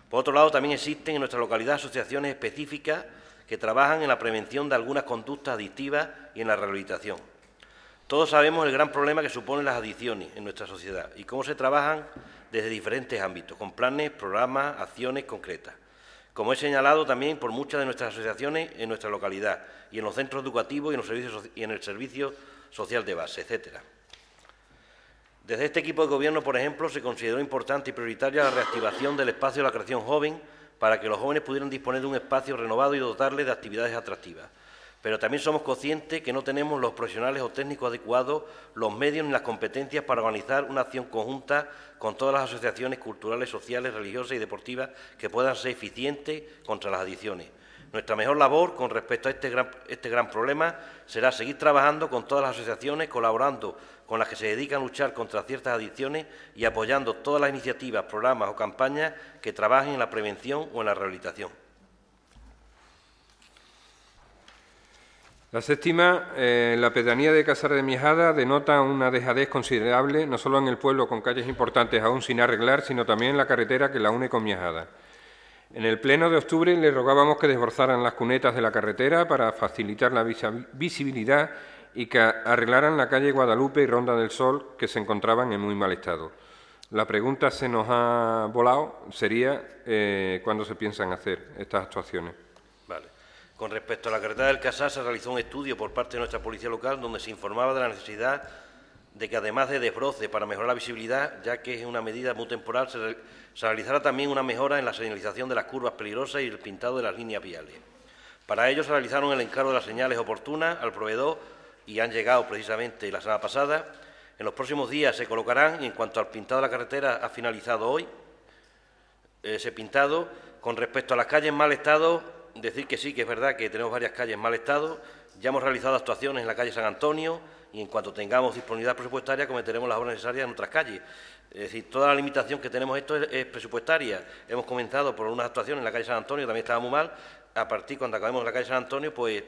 Por otro lado, también existen en nuestra localidad asociaciones específicas que trabajan en la prevención de algunas conductas adictivas y en la rehabilitación. Todos sabemos el gran problema que suponen las adicciones en nuestra sociedad y cómo se trabajan desde diferentes ámbitos, con planes, programas, acciones concretas. Como he señalado también por muchas de nuestras asociaciones en nuestra localidad y en los centros educativos y en el servicio social de base, etcétera. Desde este equipo de gobierno, por ejemplo, se consideró importante y prioritaria la reactivación del espacio de la creación joven para que los jóvenes pudieran disponer de un espacio renovado y dotarles de actividades atractivas. Pero también somos conscientes que no tenemos los profesionales o técnicos adecuados, los medios ni las competencias para organizar una acción conjunta con todas las asociaciones culturales, sociales, religiosas y deportivas que puedan ser eficientes contra las adicciones. Nuestra mejor labor con respecto a este gran problema será seguir trabajando con todas las asociaciones, colaborando con las que se dedican a luchar contra ciertas adicciones y apoyando todas las iniciativas, programas o campañas que trabajen en la prevención o en la rehabilitación. La séptima, la pedanía de Casares de Miajada denota una dejadez considerable, no solo en el pueblo con calles importantes aún sin arreglar, sino también en la carretera que la une con Miajada. En el pleno de octubre le rogábamos que desbordaran las cunetas de la carretera para facilitar la visibilidad y que arreglaran la calle Guadalupe y Ronda del Sol, que se encontraban en muy mal estado. La pregunta se nos ha volado, sería ¿cuándo se piensan hacer estas actuaciones? Vale. Con respecto a la carretera del Casal, se realizó un estudio por parte de nuestra policía local donde se informaba de la necesidad de que, además de desbroce para mejorar la visibilidad, ya que es una medida muy temporal, se realizara también una mejora en la señalización de las curvas peligrosas y el pintado de las líneas viales. Para ello se realizaron el encargo de las señales oportunas al proveedor y han llegado precisamente la semana pasada. En los próximos días se colocarán, y en cuanto al pintado de la carretera ha finalizado hoy ese pintado. Con respecto a las calles en mal estado, decir que sí, que es verdad que tenemos varias calles en mal estado. Ya hemos realizado actuaciones en la calle San Antonio y en cuanto tengamos disponibilidad presupuestaria cometeremos las obras necesarias en otras calles. Es decir, toda la limitación que tenemos esto es presupuestaria. Hemos comenzado por unas actuaciones en la calle San Antonio, también estaba muy mal. A partir, cuando acabemos la calle San Antonio, pues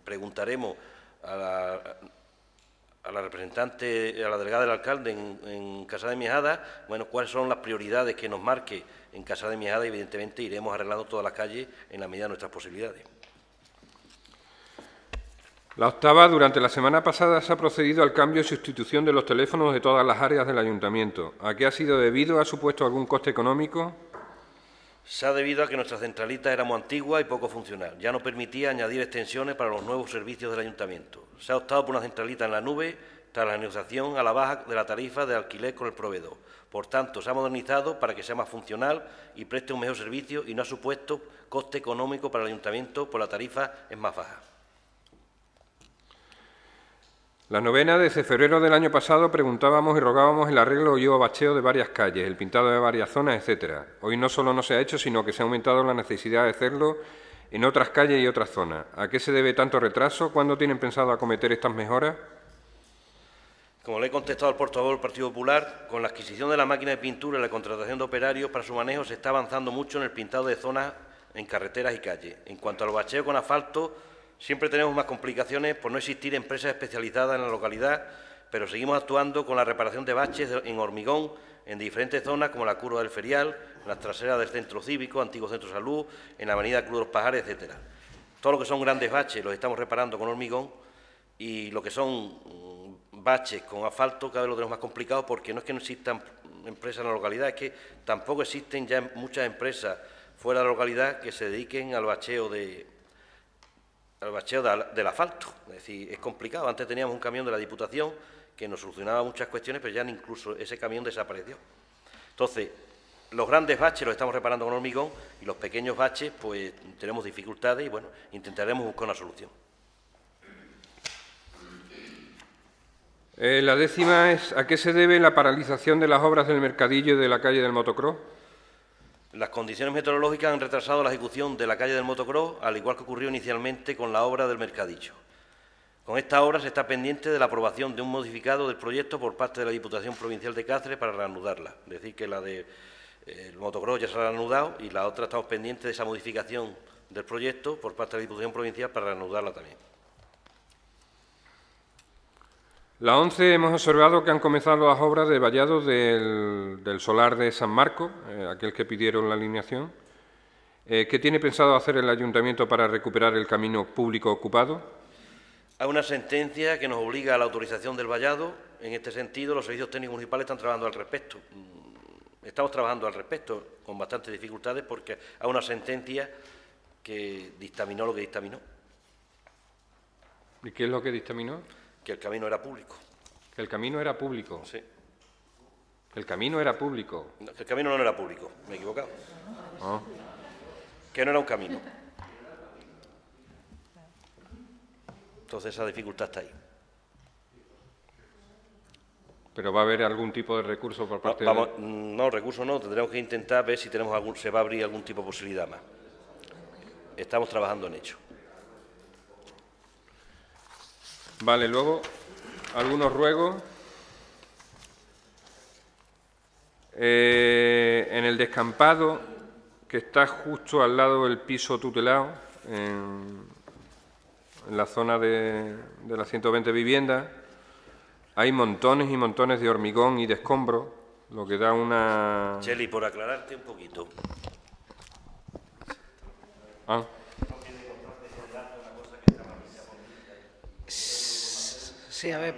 preguntaremos a la representante, a la delegada del alcalde en Casa de Miejada, bueno, cuáles son las prioridades que nos marque en Casa de Miejada y evidentemente iremos arreglando todas las calles en la medida de nuestras posibilidades. La octava, durante la semana pasada se ha procedido al cambio y sustitución de los teléfonos de todas las áreas del ayuntamiento. ¿A qué ha sido debido? ¿Ha supuesto algún coste económico? Se ha debido a que nuestra centralita era muy antigua y poco funcional. Ya no permitía añadir extensiones para los nuevos servicios del ayuntamiento. Se ha optado por una centralita en la nube tras la negociación a la baja de la tarifa de alquiler con el proveedor. Por tanto, se ha modernizado para que sea más funcional y preste un mejor servicio y no ha supuesto coste económico para el ayuntamiento, pues la tarifa es más baja. La novena, desde febrero del año pasado, preguntábamos y rogábamos el arreglo y o bacheo de varias calles, el pintado de varias zonas, etcétera. Hoy no solo no se ha hecho, sino que se ha aumentado la necesidad de hacerlo en otras calles y otras zonas. ¿A qué se debe tanto retraso? ¿Cuándo tienen pensado acometer estas mejoras? Como le he contestado al portavoz del Partido Popular, con la adquisición de la máquina de pintura y la contratación de operarios para su manejo se está avanzando mucho en el pintado de zonas en carreteras y calles. En cuanto al bacheo con asfalto, siempre tenemos más complicaciones por no existir empresas especializadas en la localidad, pero seguimos actuando con la reparación de baches en hormigón en diferentes zonas como la curva del Ferial, en las traseras del centro cívico, antiguo centro de salud, en la avenida Cruz de los Pajares, etcétera. Todo lo que son grandes baches los estamos reparando con hormigón y lo que son baches con asfalto cada vez lo tenemos más complicado porque no es que no existan empresas en la localidad, es que tampoco existen ya muchas empresas fuera de la localidad que se dediquen al bacheo del asfalto. Es decir, es complicado. Antes teníamos un camión de la Diputación que nos solucionaba muchas cuestiones, pero ya incluso ese camión desapareció. Entonces, los grandes baches los estamos reparando con hormigón y los pequeños baches, pues tenemos dificultades y, bueno, intentaremos buscar una solución. La décima es, ¿a qué se debe la paralización de las obras del Mercadillo y de la calle del Motocross? Las condiciones meteorológicas han retrasado la ejecución de la calle del Motocross, al igual que ocurrió inicialmente con la obra del Mercadillo. Con esta obra se está pendiente de la aprobación de un modificado del proyecto por parte de la Diputación Provincial de Cáceres para reanudarla. Es decir, que la del Motocross ya se ha reanudado y la otra estamos pendientes de esa modificación del proyecto por parte de la Diputación Provincial para reanudarla también. La 11, hemos observado que han comenzado las obras de vallado del solar de San Marcos, aquel que pidieron la alineación. ¿Qué tiene pensado hacer el Ayuntamiento para recuperar el camino público ocupado? Hay una sentencia que nos obliga a la autorización del vallado. En este sentido, los servicios técnicos municipales están trabajando al respecto. Estamos trabajando al respecto con bastantes dificultades porque hay una sentencia que dictaminó lo que dictaminó. ¿Y qué es lo que dictaminó? Que el camino era público. ¿Que el camino era público? Sí. ¿Que el camino era público? No, que el camino no era público, me he equivocado. Oh. Que no era un camino. Entonces esa dificultad está ahí. ¿Pero va a haber algún tipo de recurso por parte No, recurso no, tendremos que intentar ver si se va a abrir algún tipo de posibilidad más. Estamos trabajando en ello. Vale, luego, algunos ruegos. En el descampado, que está justo al lado del piso tutelado, en la zona de las 120 viviendas, hay montones y montones de hormigón y de escombros, lo que da una... Cheli, por aclararte un poquito, Ah. Sí, a ver,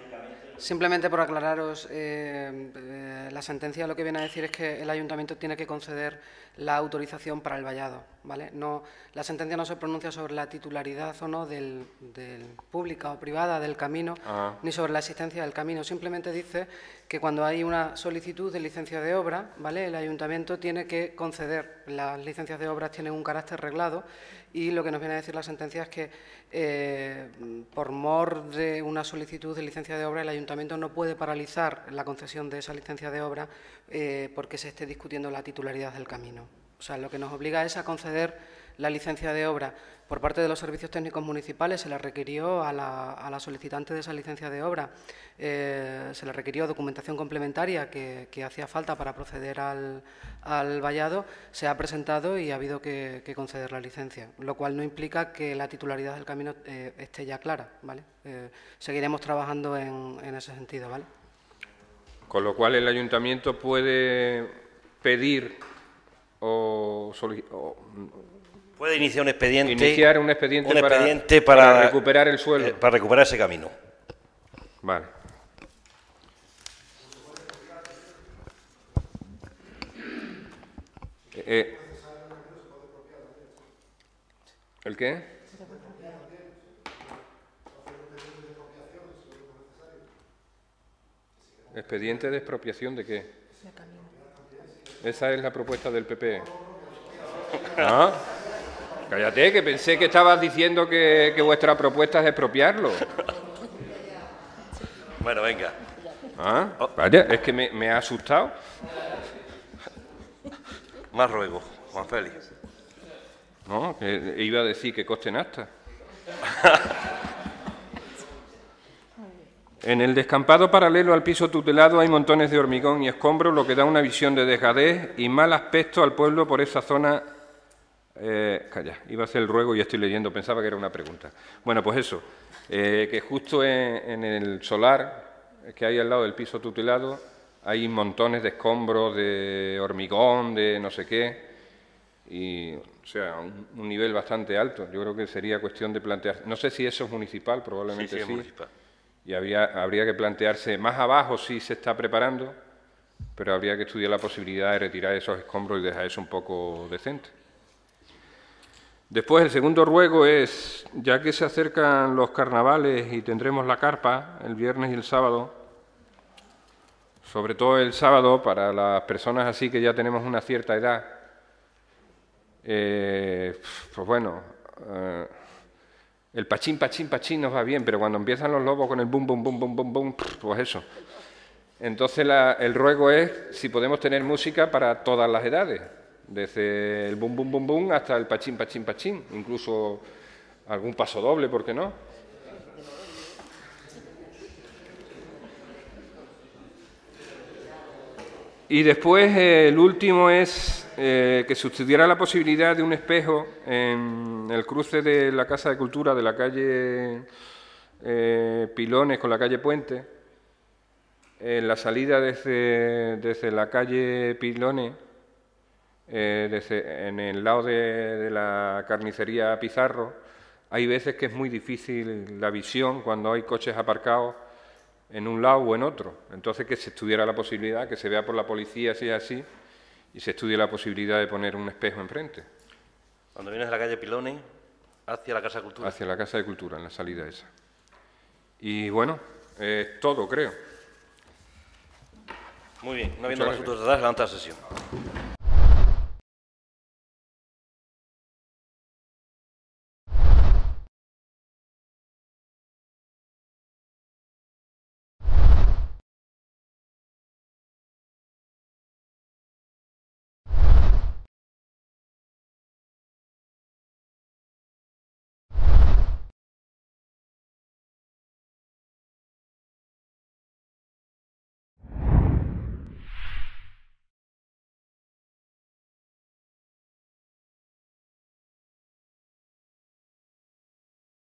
simplemente por aclararos, la sentencia lo que viene a decir es que el ayuntamiento tiene que conceder la autorización para el vallado, ¿vale? No, la sentencia no se pronuncia sobre la titularidad o no del pública o privada del camino, ni sobre la existencia del camino. Simplemente dice que cuando hay una solicitud de licencia de obra, ¿vale?, el ayuntamiento tiene que conceder. Las licencias de obras tienen un carácter reglado y lo que nos viene a decir la sentencia es que por mor de una solicitud de licencia de obra el ayuntamiento no puede paralizar la concesión de esa licencia de obra porque se esté discutiendo la titularidad del camino. O sea, lo que nos obliga es a conceder la licencia de obra. Por parte de los servicios técnicos municipales se le requirió a la solicitante de esa licencia de obra, se le requirió documentación complementaria que hacía falta para proceder al vallado, se ha presentado y ha habido que conceder la licencia, lo cual no implica que la titularidad del camino esté ya clara, ¿vale? Seguiremos trabajando en ese sentido, ¿vale? Con lo cual el ayuntamiento puede pedir puede iniciar un expediente, para recuperar el suelo. Para recuperar ese camino. Vale. ¿El qué? ¿Expediente de expropiación de qué? Esa es la propuesta del PP. ¿Ah? Cállate, que pensé que estabas diciendo que vuestra propuesta es expropiarlo. Bueno, venga. ¿Ah? Vaya, es que me ha asustado. Más ruego, Juan Félix. No, que iba a decir que coste en acta. En el descampado paralelo al piso tutelado hay montones de hormigón y escombros, lo que da una visión de dejadez y mal aspecto al pueblo por esa zona. Calla, iba a hacer el ruego y estoy leyendo, pensaba que era una pregunta. Bueno, pues eso, que justo en el solar que hay al lado del piso tutelado hay montones de escombros, de hormigón, de no sé qué, y, o sea, un nivel bastante alto. Yo creo que sería cuestión de plantear. No sé si eso es municipal, probablemente sí. Es municipal. Y habría que plantearse, más abajo sí se está preparando, pero habría que estudiar la posibilidad de retirar esos escombros y dejar eso un poco decente. Después, el segundo ruego es, ya que se acercan los carnavales y tendremos la carpa el viernes y el sábado, sobre todo el sábado, para las personas así que ya tenemos una cierta edad, pues bueno, el pachín, pachín, pachín nos va bien, pero cuando empiezan los lobos con el bum, bum, bum, bum, bum, bum, pues eso. Entonces el ruego es si podemos tener música para todas las edades, desde el bum, bum, bum, bum hasta el pachín, pachín, pachín, incluso algún paso doble, ¿por qué no? Y después el último es que se estudiara la posibilidad de un espejo en el cruce de la Casa de Cultura de la calle Pilones con la calle Puente, en la salida desde la calle Pilones, en el lado de la carnicería Pizarro. Hay veces que es muy difícil la visión cuando hay coches aparcados en un lado o en otro. Entonces, que se estudiara la posibilidad, que se vea por la policía si es así, y se estudie la posibilidad de poner un espejo enfrente. Cuando vienes de la calle Pilones, hacia la Casa de Cultura. Hacia la Casa de Cultura, en la salida esa. Y bueno, todo, creo. Muy bien, no habiendo más asuntos de tratar, levanta la sesión.